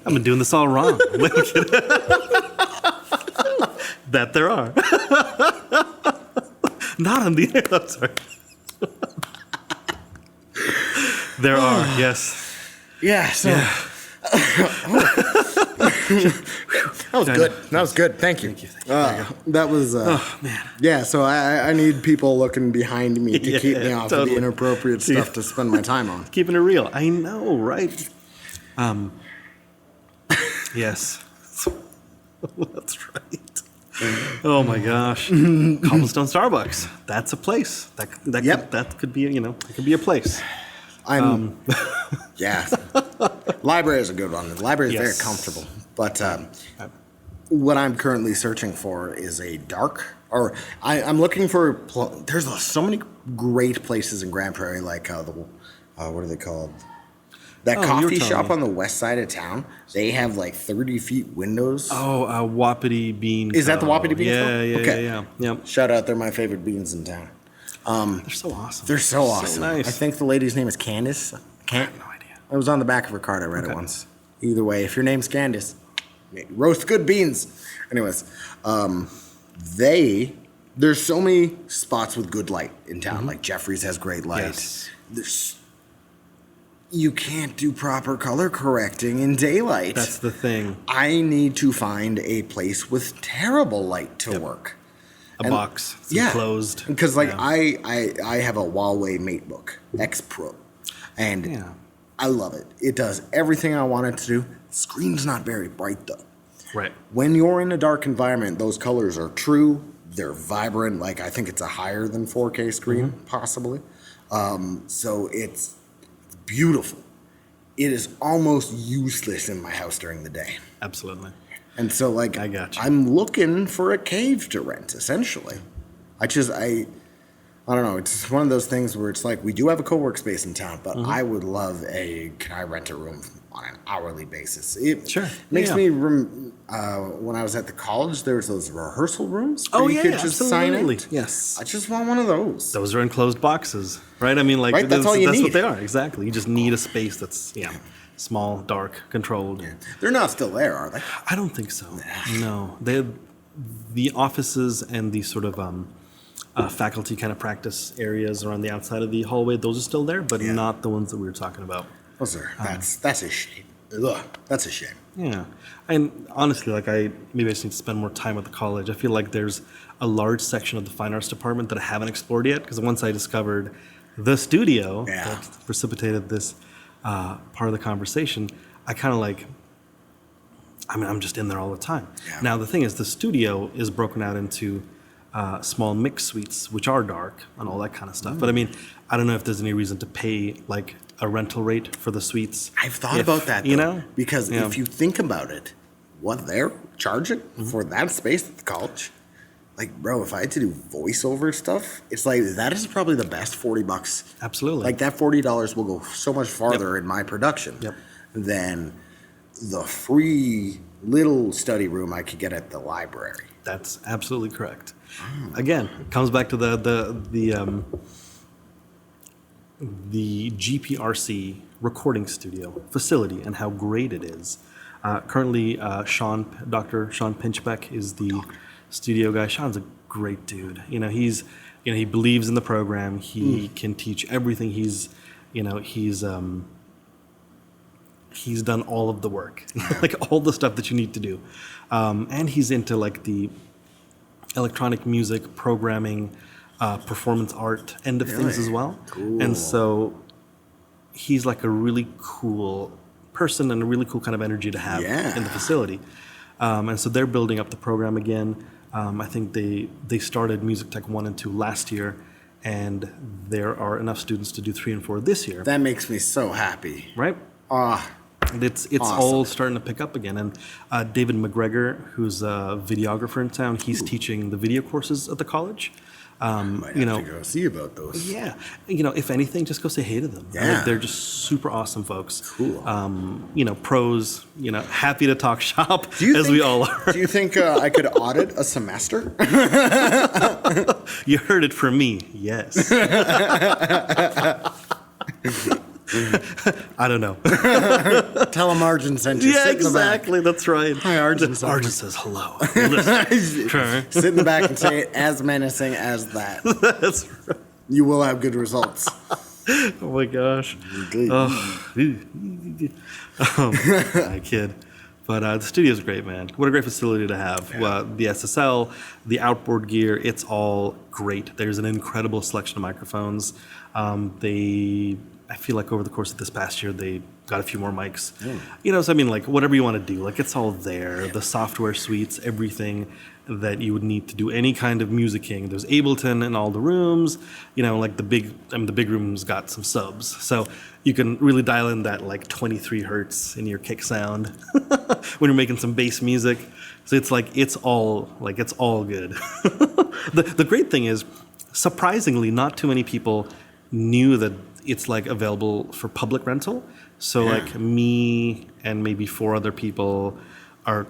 I've been doing this all wrong. That there are. Not on the internet. I'm sorry. There are, yes. Yeah, so Yeah. that was good. That was good. Thank you. Thank you. There you go. That was Oh, man. yeah. So I need people looking behind me to Yeah, keep me off of totally. the inappropriate stuff to spend my time on. Keeping it real. I know, right? Yes. That's right. Oh my gosh. Cobblestone Starbucks. That's a place. That Yep. could be, it could be a place. I'm yeah. Library is a good one. The library is very Yes. comfortable, but what I'm currently searching for is a dark. Or I'm looking for. There's so many great places in Grande Prairie, like what are they called? That Oh, you were coffee telling shop me. on the west side of town. They have like 30 feet windows. Oh, Wapiti Bean. Is that the Co. Wapiti Bean Yeah, Co? yeah, Okay. yeah. Yep. Shout out, they're my favorite beans in town. They're so awesome. They're so awesome. nice. I think the lady's name is Candace. I have no idea. It was on the back of her card. I read Okay. it once. Either way, if your name's Candace, roast good beans. Anyways, there's so many spots with good light in town. Like Jeffrey's has great light. Yes. You can't do proper color correcting in daylight. That's the thing. I need to find a place with terrible light to work. A box. It's enclosed. Because like Yeah. I have a Huawei MateBook X Pro, and Yeah. I love it. It does everything I want it to do. The screen's not very bright though. Right. When you're in a dark environment, those colors are true. They're vibrant. Like I think it's a higher than 4K screen, possibly. So it's beautiful. It is almost useless in my house during the day. Absolutely. And so, like, I got you. I'm looking for a cave to rent, essentially. I don't know. It's one of those things where it's like, we do have a co-work space in town, but I would love can I rent a room on an hourly basis? It Sure. makes Yeah. me, when I was at the college, there was those rehearsal rooms where Oh, you yeah, could just sign absolutely. it. Yes. I just want one of those. Those are enclosed boxes, right? I mean, like, Right, that's all you that's need. what they are. Exactly. You just need a space that's, small, dark, controlled. They're not still there, are they? I don't think so. No. The offices and the sort of faculty kind of practice areas around the outside of the hallway, those are still there, but not the ones that we were talking about. Those are, that's a shame. Ugh, that's a shame. Yeah. And honestly, like maybe I just need to spend more time at the college. I feel like there's a large section of the fine arts department that I haven't explored yet, because once I discovered the studio that precipitated this part of the conversation, I kind of like, I'm just in there all the time. Yeah. Now, the thing is, the studio is broken out into small mix suites, which are dark and all that kind of stuff. But I mean, I don't know if there's any reason to pay like a rental rate for the suites. I've thought about that, though, you know? because Yeah. if you think about it, what they're charging for that space at the college, like, bro, if I had to do voiceover stuff, it's like that is probably the best $40. Absolutely. Like that $40 will go so much farther in my production Yep. than the free little study room I could get at the library. That's absolutely correct. Again, it comes back to the GPRC recording studio facility and how great it is. Currently, Dr. Sean Pinchbeck is the studio guy. Sean's a great dude. He believes in the program. He can teach everything. He's done all of the work, like all the stuff that you need to do. And he's into like the electronic music programming, performance art end of things as well. Cool. And so he's like a really cool person and a really cool kind of energy to have in the facility. And so they're building up the program again. I think they started Music Tech 1 and 2 last year, and there are enough students to do 3 and 4 this year. That makes me so happy. Right? It's awesome. all starting to pick up again. And David McGregor, who's a videographer in town, he's teaching the video courses at the college. Might have to go see about those. Yeah. If anything, just go say hey to them. Yeah. Like, they're just super awesome folks. Cool. Pros, happy to talk shop as we all are. Do you think I could audit a semester? You heard it from me. Yes. I don't know. Tell him Arjun sent you. Yeah, Sit in the back. exactly. That's right. Hi, Arjun. Arjun says hello. Listen. Sit in the back and say it as menacing as that. That's right. You will have good results. Oh my gosh. I kid. But the studio's great, man. What a great facility to have. Yeah. The SSL, the outboard gear, it's all great. There's an incredible selection of microphones. I feel like over the course of this past year, they got a few more mics. So I mean, like, whatever you want to do, like, it's all there. The software suites, everything that you would need to do any kind of musicking. There's Ableton in all the rooms. Like the big room's got some subs. So you can really dial in that, like, 23 hertz in your kick sound when you're making some bass music. So it's like, it's all good. The great thing is, surprisingly, not too many people knew that it's like available for public rental. So like me and maybe 4 other people are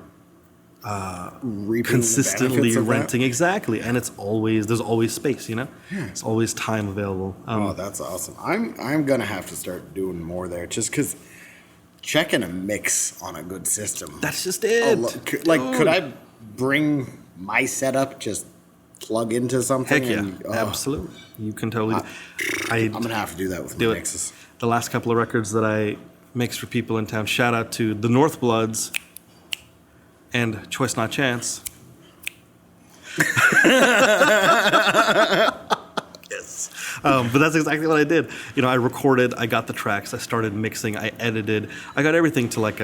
Reaping consistently the renting. Exactly. And there's always space, It's always time available. That's awesome. I'm gonna have to start doing more there, just because checking a mix on a good system. That's just it. Could I bring my setup, just plug into something? Heck yeah, absolutely. You can totally. I'm gonna have to do that with my mixes. The last couple of records that I mixed for people in town. Shout out to the North Bloods and Choice Not Chance. Yes. But that's exactly what I did. I recorded, I got the tracks, I started mixing, I edited, I got everything to like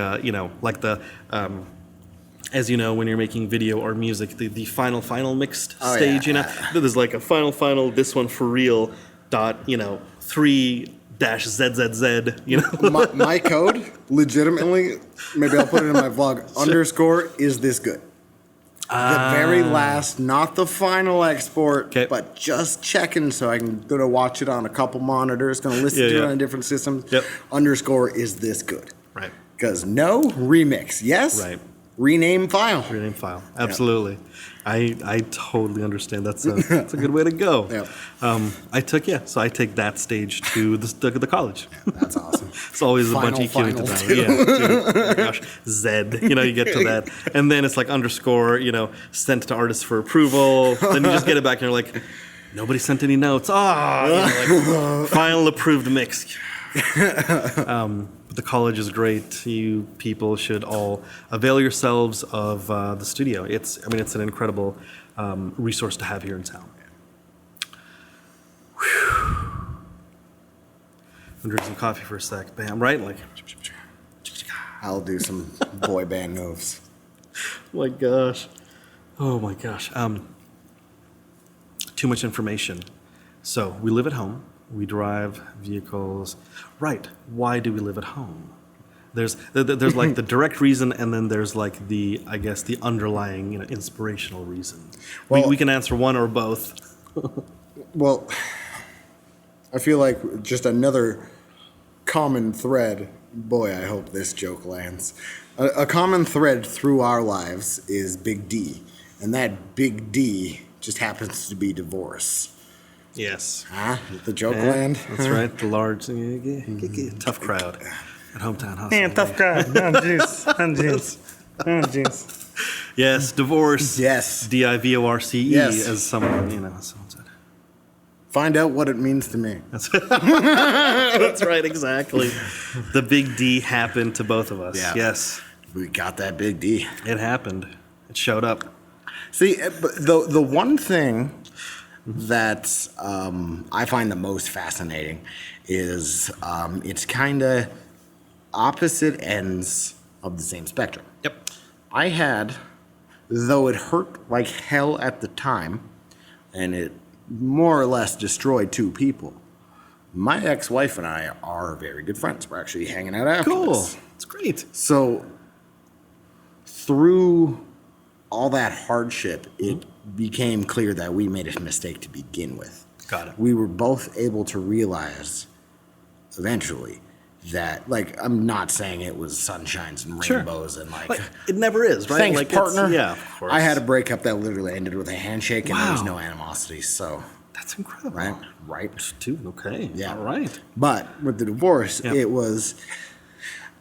as you know, when you're making video or music, the final mixed stage, there's like a final, this one for real, dot, 3-ZZZ, My code, legitimately, maybe I'll put it in my vlog, underscore is this good. The very last, not the final export, but just checking so I can go to watch it on a couple monitors, going to listen to it on different systems. Underscore is this good. Right. Because no remix, yes. Right. Rename file. Rename file. Absolutely. I totally understand. That's a good way to go. I take that stage to the college. Yeah, that's awesome. It's always a bunch of EQing to that. Yeah, oh my gosh. Zed, you get to that. And then it's like underscore, sent to artists for approval. Then you just get it back and you're like, nobody sent any notes. Final approved mix. The college is great. You people should all avail yourselves of the studio. It's an incredible resource to have here in town. Whew. I'm drinking some coffee for a sec. Bam, right? Like, I'll do some boy band moves. Oh my gosh. Too much information. So we live at home. We drive vehicles. Right. Why do we live at home? there's like the direct reason, and then there's like the, I guess, the underlying, inspirational reason. Well- we can answer one or both. Well, I feel like just another common thread. Boy, I hope this joke lands. A common thread through our lives is Big D, and that Big D just happens to be divorce. Yes. Huh? Did the joke land? That's right. The large, tough crowd at Hometown Hustle. Man, tough crowd. Oh, jeez. Oh, jeez. Oh, jeez. Yes, divorce. Yes. DIVORCE, Yes. as someone someone said. Find out what it means to me. That's right, exactly. The big D happened to both of us. Yeah. Yes, We got that Big D. it happened. It showed up. See, but the one thing that I find the most fascinating is it's kind of opposite ends of the same spectrum. Yep. I had, though it hurt like hell at the time, and it more or less destroyed two people, my ex-wife and I are very good friends. We're actually hanging out after Cool. this. It's great. So through all that hardship, it became clear that we made a mistake to begin with. Got it. We were both able to realize eventually that, like, I'm not saying it was sunshines and Sure. rainbows and like, But it never is, right? thanks, Like, it's- partner. Yeah, of course. I had a breakup that literally ended with a handshake and there was Wow. no animosity. So, That's incredible. right. Dude, okay. Yeah. All right. But with the divorce, Yeah. it was,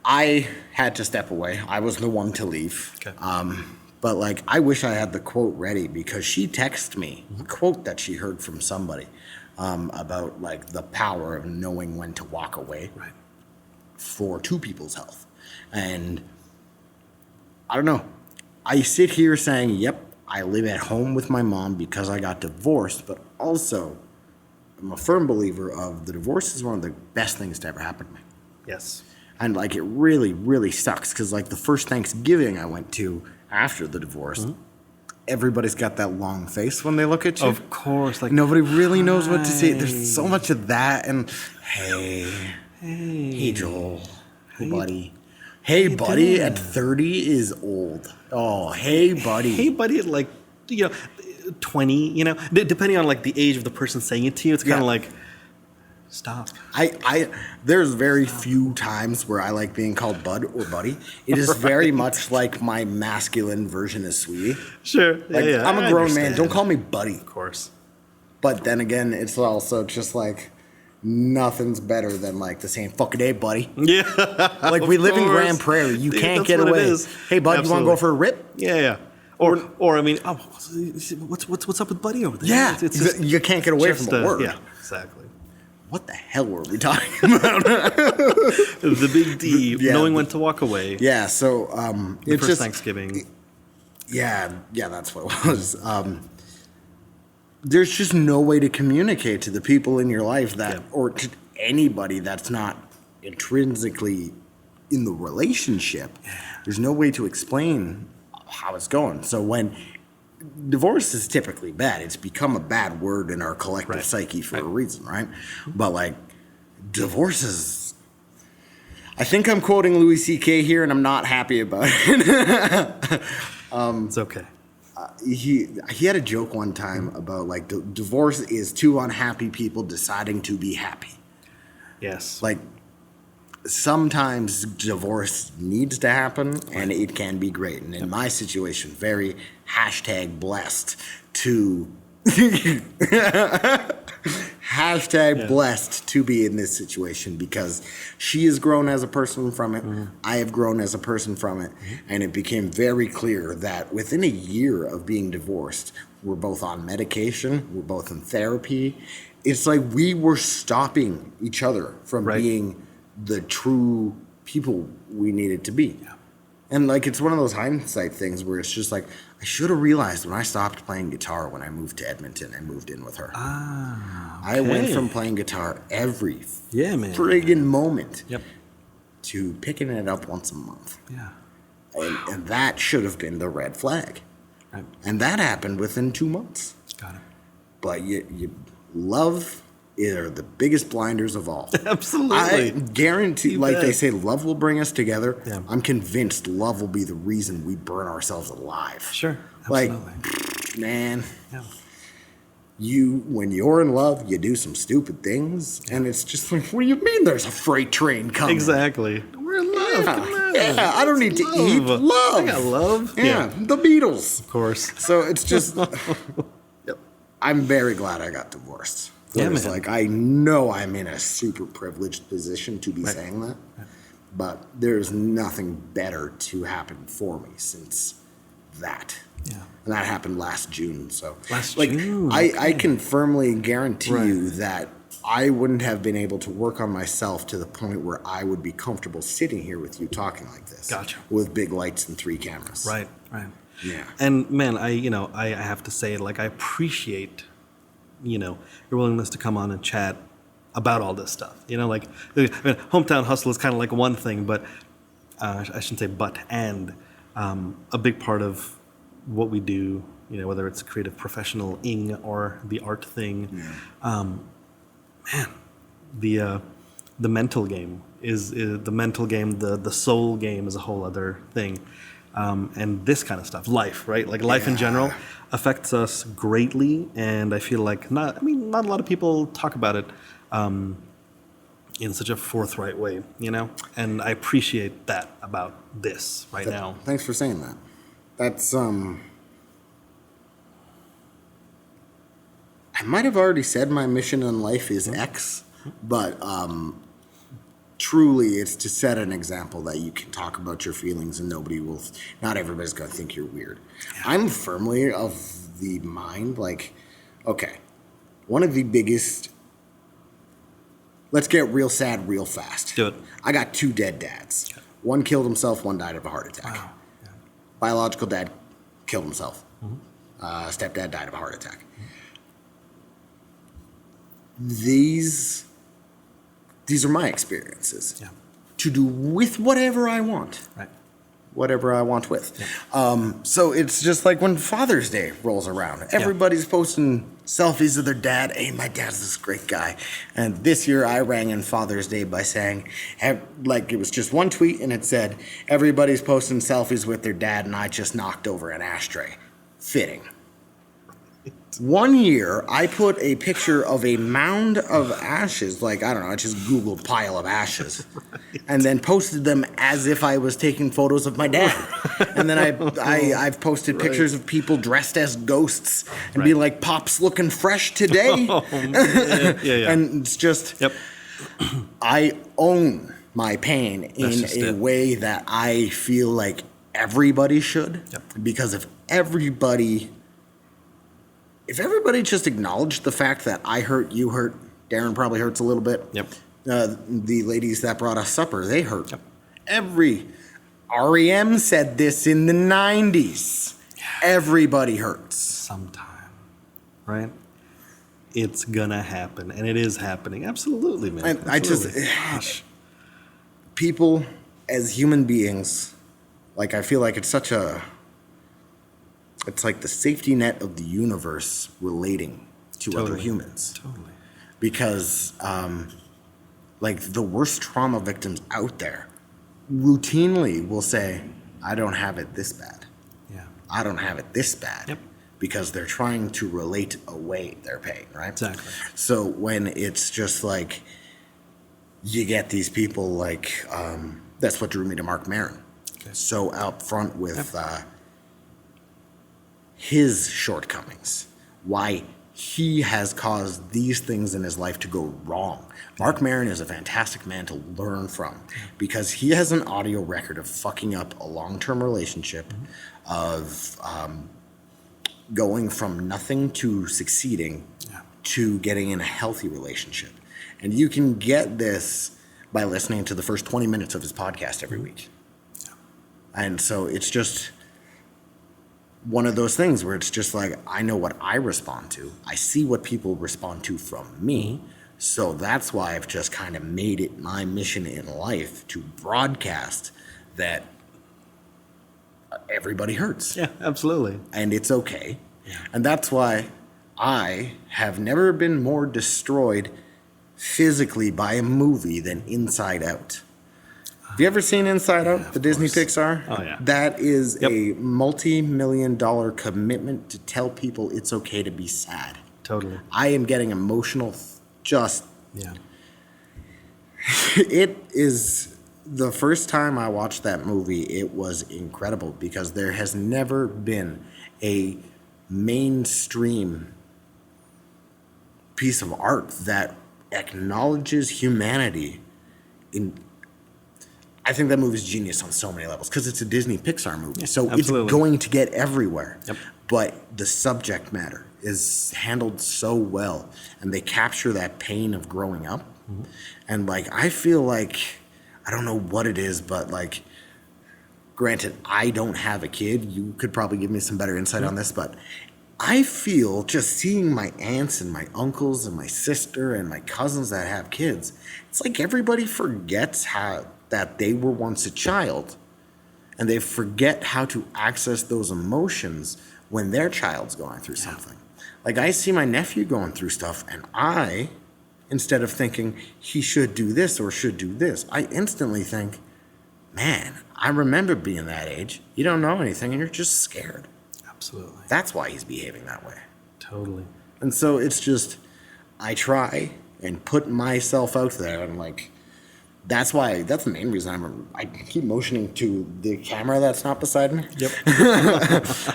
I had to step away. I was the one to leave. Okay. But like, I wish I had the quote ready because she texted me a quote that she heard from somebody about like the power of knowing when to walk away Right. for two people's health. And I don't know. I sit here saying, yep, I live at home with my mom because I got divorced, but also I'm a firm believer of the divorce is one of the best things to ever happen to me. Yes. And like, it really, really sucks because like the first Thanksgiving I went to after the divorce, everybody's got that long face when they look at you. Of course. Like, Nobody really knows what to say. Hi. There's so much of that. And hey Joel, hey buddy, hey buddy Dan. at 30 is old. Oh, hey buddy. hey, buddy, at like, 20, depending on like the age of the person saying it to you, it's kind of Yeah. like, stop. There's very few times where I like being called bud or buddy. It is very much like my masculine version of sweetie. Sure. Like, yeah, I'm I a grown man. understand. Don't call me buddy. Of course. But then again, it's also just like nothing's better than like the same fucking day, buddy. Yeah. Like we live in course. Grande Prairie. You Dude, can't that's get what it away. is. Hey, bud, you want to go Absolutely. for a rip? Yeah. Or I mean, what's up with Buddy over there? Yeah. It's just, You can't get away just, from the word. Yeah, exactly. What the hell were we talking about? The big D, Yeah. knowing when to walk away. Yeah. So The it's first just Thanksgiving. yeah, that's what it was. There's just no way to communicate to the people in your life that, Yeah. or to anybody that's not intrinsically in the relationship. There's no way to explain how it's going. So when divorce is typically bad, it's become a bad word in our collective Right. psyche for a reason, right? But like, divorce is. I think I'm quoting Louis C.K. here, and I'm not happy about it. It's okay. He had a joke one time about like divorce is two unhappy people deciding to be happy. Yes. Like sometimes divorce needs to happen and it can be great. And in my situation, very #blessed to #blessed to be in this situation because she has grown as a person from it. I have grown as a person from it. And it became very clear that within a year of being divorced, we're both on medication, we're both in therapy. It's like we were stopping each other from Right. being the true people we needed to be. And like it's one of those hindsight things where it's just like I should have realized when I stopped playing guitar when I moved to Edmonton and moved in with her. I went okay. from playing guitar every Yeah, man. friggin' moment Yep. to picking it up once a month. Yeah. And that should have been the red flag. Right. And that happened within 2 months. Got it. But you love are the biggest blinders of all. Absolutely. I guarantee, You like bet. they say, love will bring us together. Yeah. I'm convinced love will be the reason we burn ourselves alive. Sure. Like, Absolutely. man, Yeah. when you're in love, you do some stupid things, and it's just like, what do you mean there's a freight train coming? Exactly. We're in love. Yeah, Come on. yeah, I don't need to eat. Love. I got love. Yeah, the Beatles. Of course. So it's just, Yep. I'm very glad I got divorced. Yeah, It's man. like, I know I'm in a super privileged position to be saying that, but there's nothing better to happen for me since that. Yeah. And that happened last June. So, Last like, June, I can firmly guarantee Right. you that I wouldn't have been able to work on myself to the point where I would be comfortable sitting here with you talking like this. Gotcha. With big lights and 3 cameras. Right. Right. Yeah. And man, I have to say, like, I appreciate, your willingness to come on and chat about all this stuff. Like, hometown hustle is kind of like one thing, but I shouldn't say but, and a big part of what we do, whether it's creative professional-ing or the art thing, man, the mental game is the mental game, the soul game is a whole other thing. And this kind of stuff, life, right? Like life in general affects us greatly, and I feel like not a lot of people talk about it in such a forthright way, And I appreciate that about this right now. Thanks for saying that. That's I might have already said my mission in life is X, but truly it's to set an example that you can talk about your feelings and not everybody's going to think you're weird. I'm firmly of the mind, like, okay, one of the biggest, let's get real sad real fast. Do it. I got 2 dead dads. One killed himself, one died of a heart attack. Wow. Yeah. Biological dad killed himself. Stepdad died of a heart attack. These are my experiences. Yeah. To do with whatever I want. Right. Whatever I want with. So it's just like when Father's Day rolls around. Everybody's posting selfies of their dad. Hey, my dad's this great guy. And this year I rang in Father's Day by saying, like, it was just one tweet and it said, everybody's posting selfies with their dad and I just knocked over an ashtray. Fitting. One year, I put a picture of a mound of ashes, like, I don't know, I just Googled pile of ashes, and then posted them as if I was taking photos of my dad. And then I've posted pictures of people dressed as ghosts and be like, Pop's looking fresh today. Yeah. And it's just, I own my pain in a way that I feel like everybody should. Because if everybody just acknowledged the fact that I hurt, you hurt, Darren probably hurts a little bit. The ladies that brought us supper, they hurt. REM said this in the 90s. Everybody hurts. Sometime, right? It's gonna happen, and it is happening. Absolutely, man. Gosh. People as human beings, like, I feel like it's like the safety net of the universe relating to other humans. Totally. Because, like, the worst trauma victims out there routinely will say, I don't have it this bad. Yeah. I don't have it this bad. Yep. Because they're trying to relate away their pain, right? Exactly. So when it's just like, you get these people like, that's what drew me to Mark Maron. Okay. So out front with his shortcomings, why he has caused these things in his life to go wrong. Mark Maron is a fantastic man to learn from because he has an audio record of fucking up a long-term relationship, of going from nothing to succeeding to getting in a healthy relationship. And you can get this by listening to the first 20 minutes of his podcast every week. And so it's just one of those things where it's just like, I know what I respond to. I see what people respond to from me. So that's why I've just kind of made it my mission in life to broadcast that everybody hurts. Yeah, absolutely. And it's okay. Yeah. And that's why I have never been more destroyed physically by a movie than Inside Out. Have you ever seen Inside Out, the Disney Pixar? Oh, yeah. That is Yep. a multi-million-dollar commitment to tell people it's okay to be sad. Totally. I am getting emotional just... Yeah. It is... The first time I watched that movie, it was incredible because there has never been a mainstream piece of art that acknowledges humanity in... I think that movie's genius on so many levels because it's a Disney Pixar movie. So absolutely. It's going to get everywhere. Yep. But the subject matter is handled so well and they capture that pain of growing up. Mm-hmm. And like, I feel like, I don't know what it is, but like, granted, I don't have a kid. You could probably give me some better insight on this, but I feel just seeing my aunts and my uncles and my sister and my cousins that have kids, it's like everybody forgets that they were once a child and they forget how to access those emotions when their child's going through something. Like I see my nephew going through stuff and I, instead of thinking he should do this or should do this, I instantly think, man, I remember being that age. You don't know anything and you're just scared. Absolutely. That's why he's behaving that way. Totally. And so it's just, I try and put myself out there and like, that's the main reason I keep motioning to the camera that's not beside me. Yep.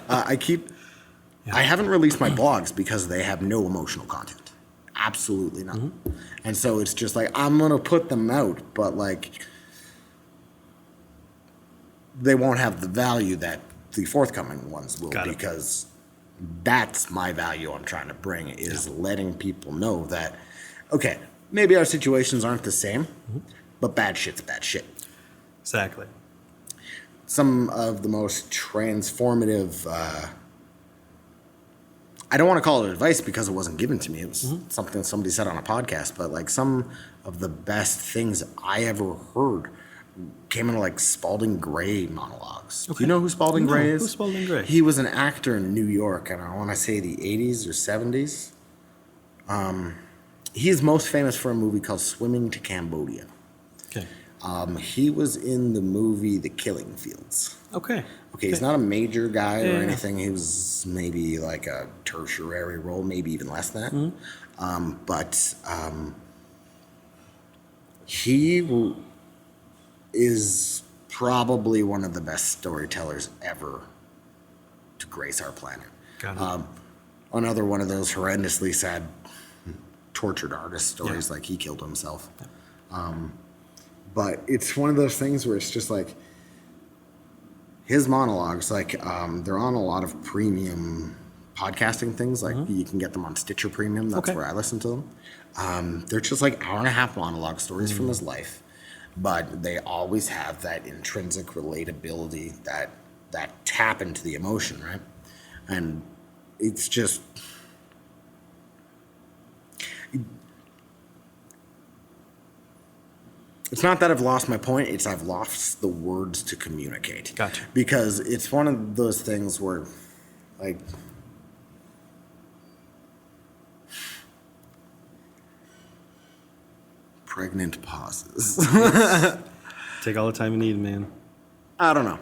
I haven't released my blogs because they have no emotional content. Absolutely none. Mm-hmm. And so it's just like, I'm going to put them out, but like, they won't have the value that the forthcoming ones will because that's my value I'm trying to bring is letting people know that, okay, maybe our situations aren't the same, but bad shit's bad shit. Exactly. Some of the most transformative, I don't want to call it advice because it wasn't given to me. It was something somebody said on a podcast, but like some of the best things I ever heard came in like Spalding Gray monologues. Okay. Do you know who Spalding Gray is? Who's Spalding Gray? He was an actor in New York, and I want to say the 80s or 70s. He is most famous for a movie called Swimming to Cambodia. Okay. He was in the movie The Killing Fields. Okay. He's not a major guy or anything. He was maybe like a tertiary role, maybe even less than that. But he is probably one of the best storytellers ever to grace our planet. Another one of those horrendously sad, tortured artist stories, like he killed himself. But it's one of those things where it's just like his monologues, like they're on a lot of premium podcasting things. Like you can get them on Stitcher Premium. That's where I listen to them. They're just like hour and a half monologue stories from his life. But they always have that intrinsic relatability, that tap into the emotion, right? And it's just... It's not that I've lost my point, it's I've lost the words to communicate. Gotcha. Because it's one of those things where, like... Pregnant pauses. Take all the time you need, man. I don't know.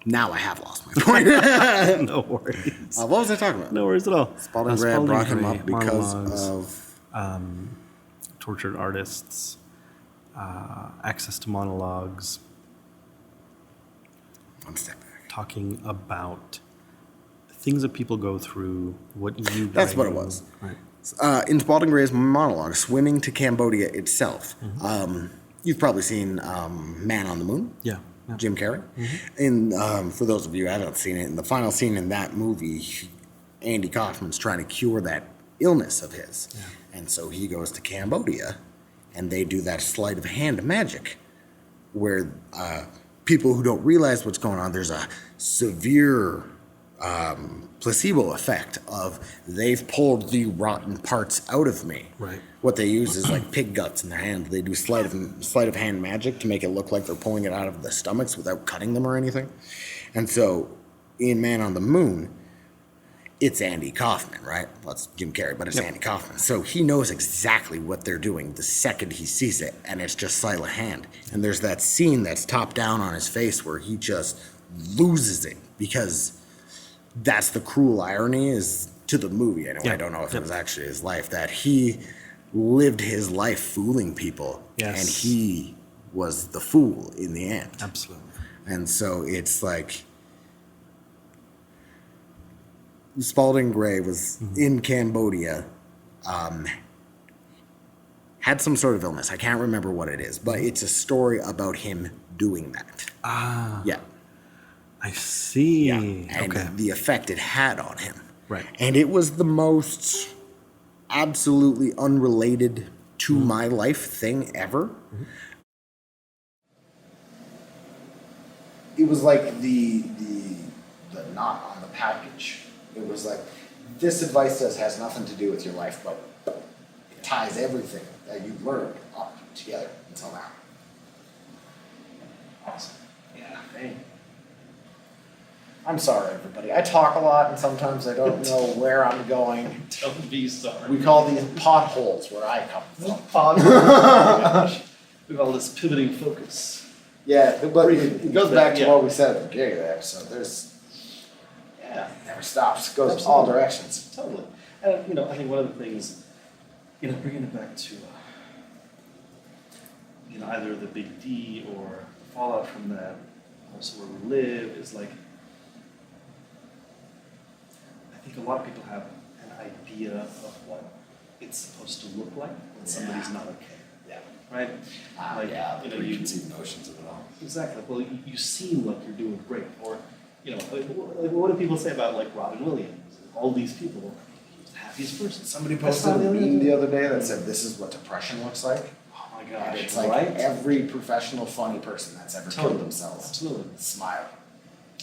Now I have lost my point. No worries. What was I talking about? No worries at all. Spalding Gray brought him up because monologues, of... tortured artists, access to monologues. One step back. Talking about things that people go through, what you... That's what it was. Right. In Spalding Gray's monologue, Swimming to Cambodia itself, you've probably seen Man on the Moon. Yeah. Jim Carrey. And for those of you who haven't seen it, in the final scene in that movie, Andy Kaufman's trying to cure that illness of his. Yeah. And so he goes to Cambodia, and they do that sleight of hand magic, where people who don't realize what's going on, there's a severe placebo effect of they've pulled the rotten parts out of me. Right. What they use is like pig guts in their hand. They do sleight of hand magic to make it look like they're pulling it out of the stomachs without cutting them or anything. And so in Man on the Moon, it's Andy Kaufman, right? Well, it's Jim Carrey, but it's Andy Kaufman. So he knows exactly what they're doing the second he sees it, and it's just sleight of hand. And there's that scene that's top down on his face where he just loses it, because that's the cruel irony is to the movie. Anyway, I don't know if it was actually his life, that he lived his life fooling people, and he was the fool in the end. Absolutely. And so it's like Spalding Gray was in Cambodia, had some sort of illness. I can't remember what it is, but it's a story about him doing that. Yeah. I see. Yeah. And the effect it had on him. Right. And it was the most absolutely unrelated to my life thing ever. It was like the knot on the package. It was like, this advice has nothing to do with your life, but it ties everything that you've learned up together until now. Awesome. Yeah. Hey. I'm sorry, everybody. I talk a lot, and sometimes I don't know where I'm going. Don't be sorry. We call these potholes where I come from. Potholes. We have all this pivoting focus. Yeah, but it goes back to what we said at the beginning of the episode. It never stops. It goes all directions. Totally. And, I think one of the things, bringing it back to, either the big D or the fallout from that, also where we live, is like, I think a lot of people have an idea of what it's supposed to look like when somebody's not okay. Yeah. Right? The preconceived notions of it all. Exactly. Well, you seem like you're doing great. Or, what do people say about, like, Robin Williams? All these people, he was the happiest person. Somebody posted a meme the other day that said, this is what depression looks like. Oh, my gosh. And it's like every professional funny person that's ever killed themselves. Absolutely. Smile.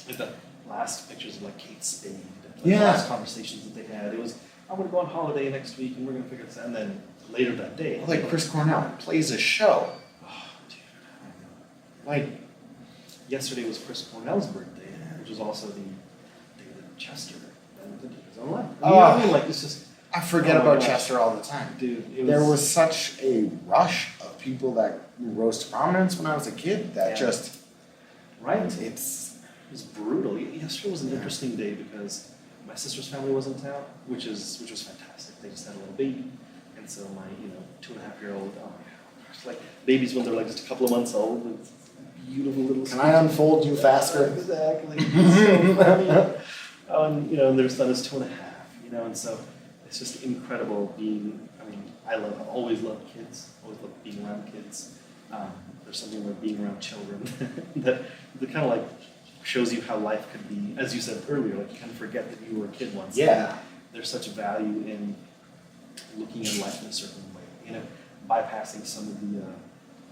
Like the last pictures of, like, Kate Spade. The last conversations that they had. It was, I'm going to go on holiday next week, and we're going to figure this out. And then later that day. Like Chris Cornell plays a show. Oh, dude. Like, yesterday was Chris Cornell's birthday, which was also the day that Chester did his own life. You know what I mean? Like, it's just... I forget about Chester all the time. Dude, there was such a rush of people that rose to prominence when I was a kid that just... Right? It was brutal. Yesterday was an interesting day because my sister's family was in town, which was fantastic. They just had a little baby. And so my, 2.5-year-old, oh my gosh, like babies when they're like just a couple of months old, with beautiful little. Can I unfold you faster? Exactly. So funny. And their son is 2.5. And so it's just incredible being. I've always loved kids. Always loved being around kids. There's something about being around children that kind of like shows you how life could be. As you said earlier, like you kind of forget that you were a kid once. Yeah. There's such value in looking at life in a certain way, bypassing some of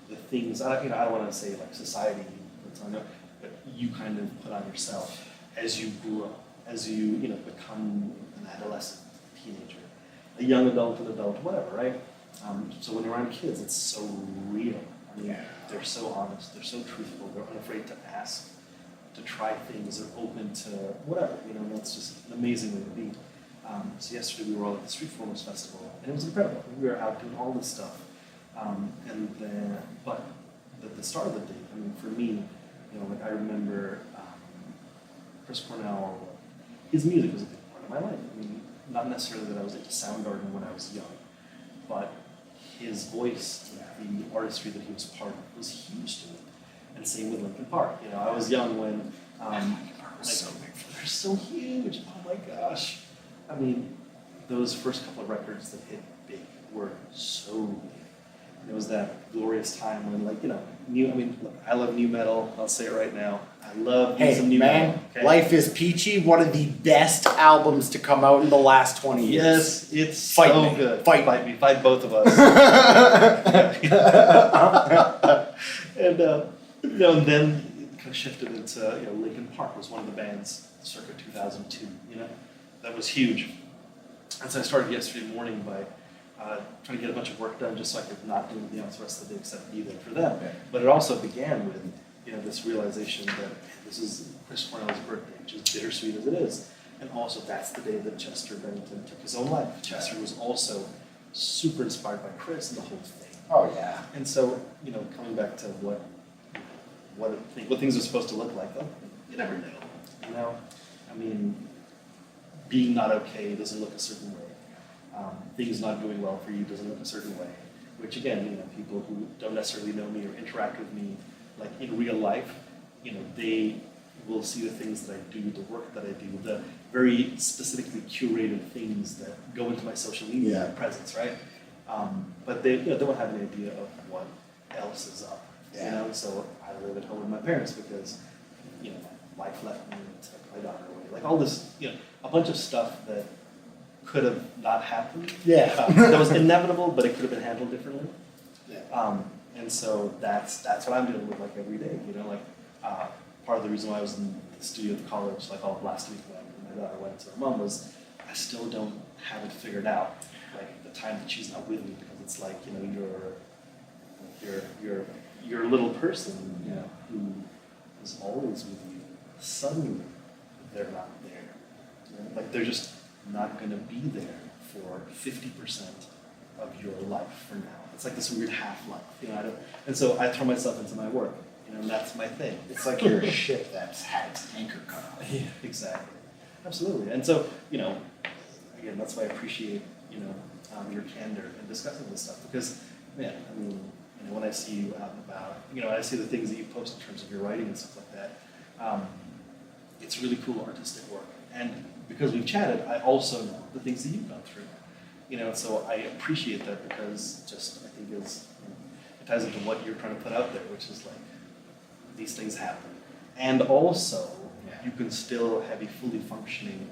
the things. I don't want to say like society, but you kind of put on yourself as you grew up, as you become an adolescent, teenager, a young adult, an adult, whatever, right? So when you're around kids, it's so real. They're so honest, they're so truthful, they're unafraid to ask, to try things, they're open to whatever. That's just an amazing way to be. So yesterday we were all at the Street Performers Festival, and it was incredible. We were out doing all this stuff, but the start of the day. For me, I remember Chris Cornell. His music was a big part of my life. Not necessarily that I was into Soundgarden when I was young, but his voice, the artistry that he was part of, was huge to me. And same with Linkin Park. I was young when Linkin Park was so big. They're so huge. Oh my gosh. Those first couple of records that hit big were so big. And it was that glorious time when, look, I love new metal. I'll say it right now. I love some new metal. Okay? Life is Peachy, one of the best albums to come out in the last 20 years. Yes, it's so good. Fight me. Fight both of us. And then it kind of shifted into, Linkin Park was one of the bands circa 2002, that was huge. And so I started yesterday morning by trying to get a bunch of work done just so I could not do anything else the rest of the day except be there for them. Okay. But it also began with, this realization that this is Chris Cornell's birthday, which is bittersweet as it is. And also, that's the day that Chester Bennington took his own life. Chester was also super inspired by Chris and the whole thing. Oh yeah. And so, coming back to what things are supposed to look like, you never know. I mean, being not okay doesn't look a certain way. Things not doing well for you doesn't look a certain way. Which again, people who don't necessarily know me or interact with me, like in real life, they will see the things that I do, the work that I do, the very specifically curated things that go into my social media presence, right? But they don't have an idea of what else is up. So I live at home with my parents because, my wife left me to my daughter away. Like all this, a bunch of stuff that could have not happened. That was inevitable, but it could have been handled differently. And so that's what I'm dealing with like every day. Part of the reason why I was in the studio at college, like all of last week when my daughter went to her mom, was I still don't have it figured out. Like the time that she's not with me, because it's like you're a little person, who is always with you. Suddenly, they're not there. Like they're just not going to be there for 50% of your life for now. It's like this weird half-life, and so I throw myself into my work, and that's my thing. It's like you're a ship that's had its anchor cut off. Yeah, exactly. Absolutely. And so, again, that's why I appreciate, your candor in discussing this stuff, because, man, I mean, when I see you out and about, when I see the things that you post in terms of your writing and stuff like that, it's really cool artistic work. And because we've chatted, I also know the things that you've gone through. So I appreciate that, because I think it ties into what you're trying to put out there, which is like, these things happen. And also, you can still have a fully functioning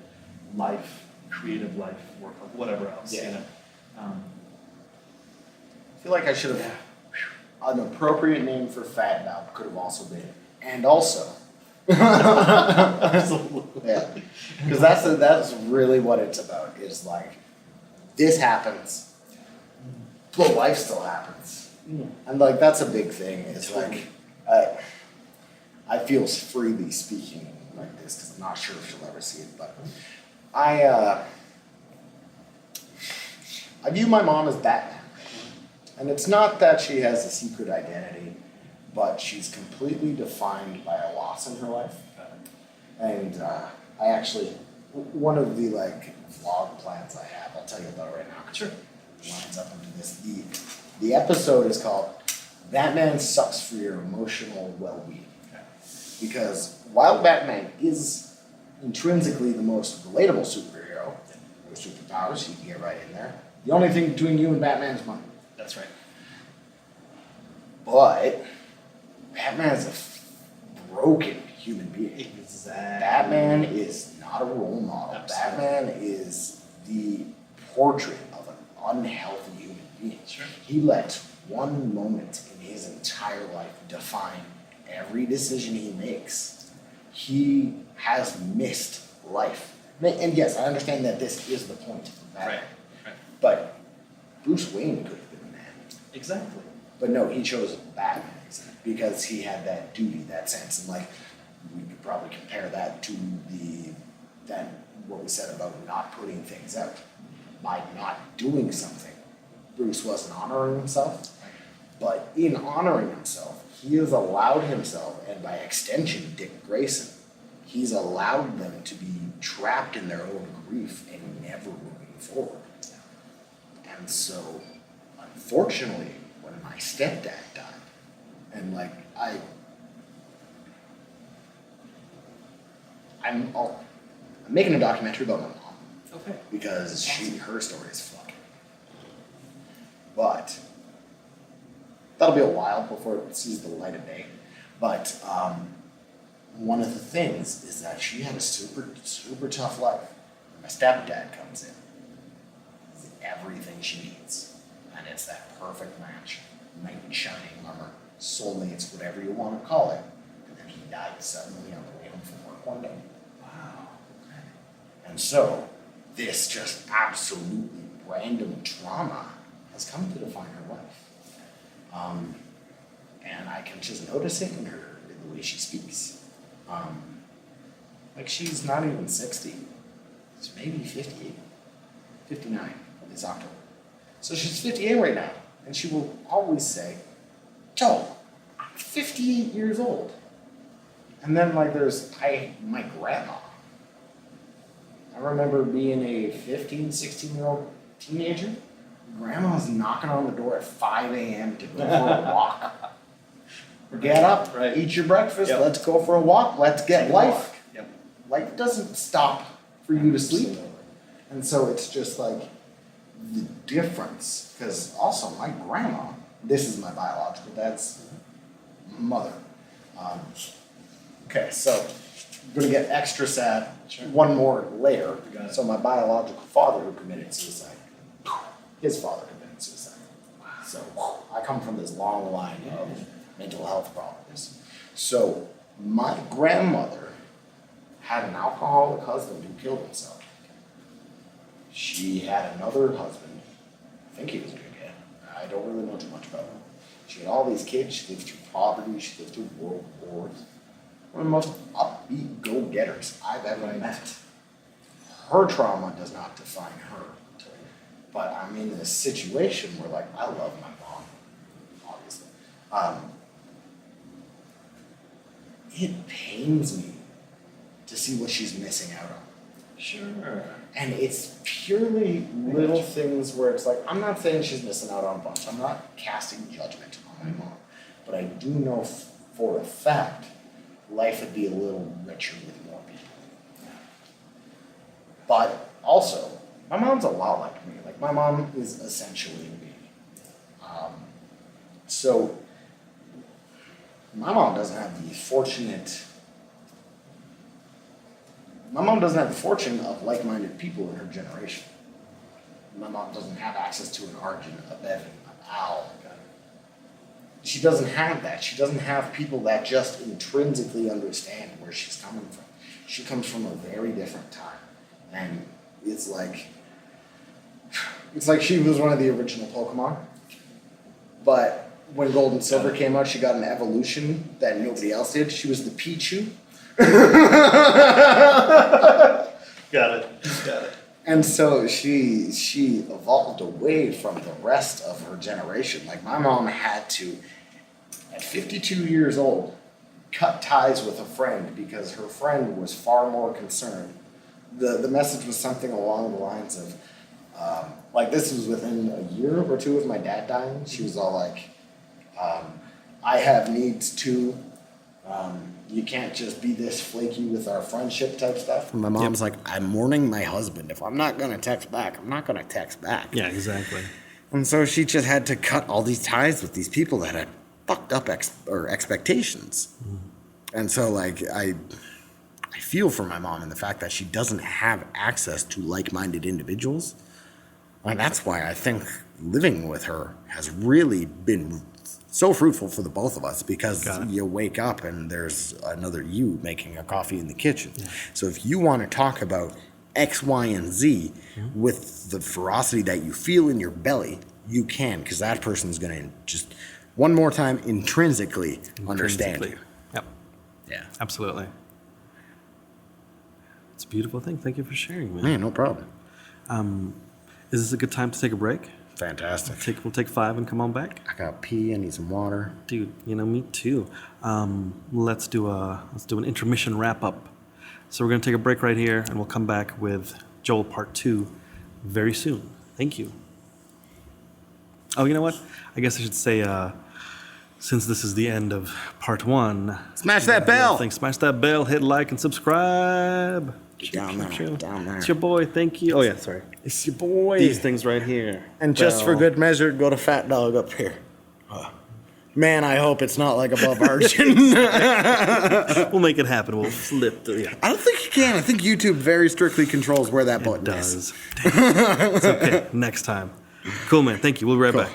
life, creative life, work, whatever else, I feel like I should have, an appropriate name for Fat Valve could have also been, and also. Absolutely. Yeah, because that's really what it's about. Is like, this happens, but life still happens, and like that's a big thing. It's like, I feel freely speaking like this because I'm not sure if she'll ever see it, but I view my mom as Batman, and it's not that she has a secret identity, but she's completely defined by a loss in her life. And I actually, one of the vlog plans I have, I'll tell you about it right now. Sure. It lines up into this. The episode is called "Batman Sucks for Your Emotional Well-Being," because while Batman is intrinsically the most relatable superhero, with superpowers, you can get right in there. The only thing between you and Batman is money. That's right. But Batman is a broken human being. Exactly. Batman is not a role model. Absolutely. Batman is the portrait of an unhealthy human being. Sure. He lets one moment in his entire life define every decision he makes. He has missed life. And yes, I understand that this is the point of Batman. Right. But Bruce Wayne could have been Batman. Exactly. But no, he chose Batman because he had that duty, that sense, and we could probably compare that to what we said about not putting things out. By not doing something, Bruce wasn't honoring himself, but in honoring himself, he has allowed himself, and by extension, Dick Grayson, he's allowed them to be trapped in their own grief and never moving forward. And so, unfortunately, when my stepdad died, and I'm making a documentary about my mom. Okay. Because her story is fucking. But that'll be a while before it sees the light of day. But one of the things is that she had a super, super tough life. My stepdad comes in. It's everything she needs. And it's that perfect match. Knight in shining armor, soulmates, whatever you want to call it. And then he died suddenly on the way home from work one day. Wow. Okay. And so, this just absolutely random trauma has come to define her life. And I can just notice it in her, in the way she speaks. She's not even 60, She's maybe 58, 59 this October. So she's 58 right now, and she will always say, Joe, I'm 58 years old. And then like there's my grandma. I remember being a 15, 16-year-old teenager. Grandma's knocking on the door at 5 a.m. to go for a walk. Get up, Right. eat your breakfast, Yep. let's go for a walk, let's get Take a life. walk. Yep. Life doesn't stop for you to sleep. Absolutely. And so it's just like the difference. Because also my grandma, this is my biological dad's mother. Okay, so I'm gonna get extra sad. Sure. One more layer. Got it. So my biological father who committed suicide, his father committed suicide. So I come from this long line of mental health problems. So my grandmother had an alcoholic husband who killed himself. She had another husband. I think he was a good kid. I don't really know too much about him. She had all these kids. She lived through poverty. She lived through world wars. One of the most upbeat go-getters I've ever met. Her trauma does not define her. But I'm in this situation where, like, I love my mom, obviously. It pains me to see what she's missing out on. Sure. And it's purely little things where it's like, I'm not saying she's missing out on a bunch. I'm not casting judgment on my mom. But I do know for a fact life would be a little richer with more people. But also, my mom's a lot like me. Like, my mom is essentially me. So, my mom doesn't have the fortune of like-minded people in her generation. My mom doesn't have access to an Arjun, a Bennett, an Al. She doesn't have that. She doesn't have people that just intrinsically understand where she's coming from. She comes from a very different time. And it's like she was one of the original Pokemon. But when Gold and Silver came out, she got an evolution that nobody else did. She was the Pichu. Got it. And so she evolved away from the rest of her generation. Like, my mom had to, at 52 years old, cut ties with a friend because her friend was far more concerned. The message was something along the lines of, like, this was within a year or two of my dad dying. She was all like, I have needs too. You can't just be this flaky with our friendship type stuff. My mom's like, I'm mourning my husband. If I'm not going to text back, I'm not going to text back. Yeah, exactly. And so she just had to cut all these ties with these people that had fucked up expectations. And so, like, I feel for my mom in the fact that she doesn't have access to like-minded individuals. And that's why I think living with her has really been so fruitful for the both of us, because you wake up and there's another you making a coffee in the kitchen. Yeah. So if you want to talk about X, Y, and Z with the ferocity that you feel in your belly, you can, because that person's going to just, one more time, intrinsically understand you. Yep. Yeah. Absolutely. It's a beautiful thing. Thank you for sharing, man. Man, no problem. Is this a good time to take a break? Fantastic. We'll take 5 and come on back. I got pee. I need some water. Dude, me too. Let's do an intermission wrap up. So we're gonna take a break right here, and we'll come back with Joel Part 2 very soon. Thank you. Oh, you know what? I guess I should say, since this is the end of Part 1, Smash that bell. Smash that bell. Hit like and subscribe. Down there. It's your boy. Thank you. Oh yeah, sorry. It's your boy. These things right here. And just for good measure, go to Fat Dog up here. Man, I hope it's not like above Arjun. We'll make it happen. We'll flip the. Yeah. I don't think you can. I think YouTube very strictly controls where that button is. It does. It's okay. Next time. Cool, man. Thank you. We'll be right back.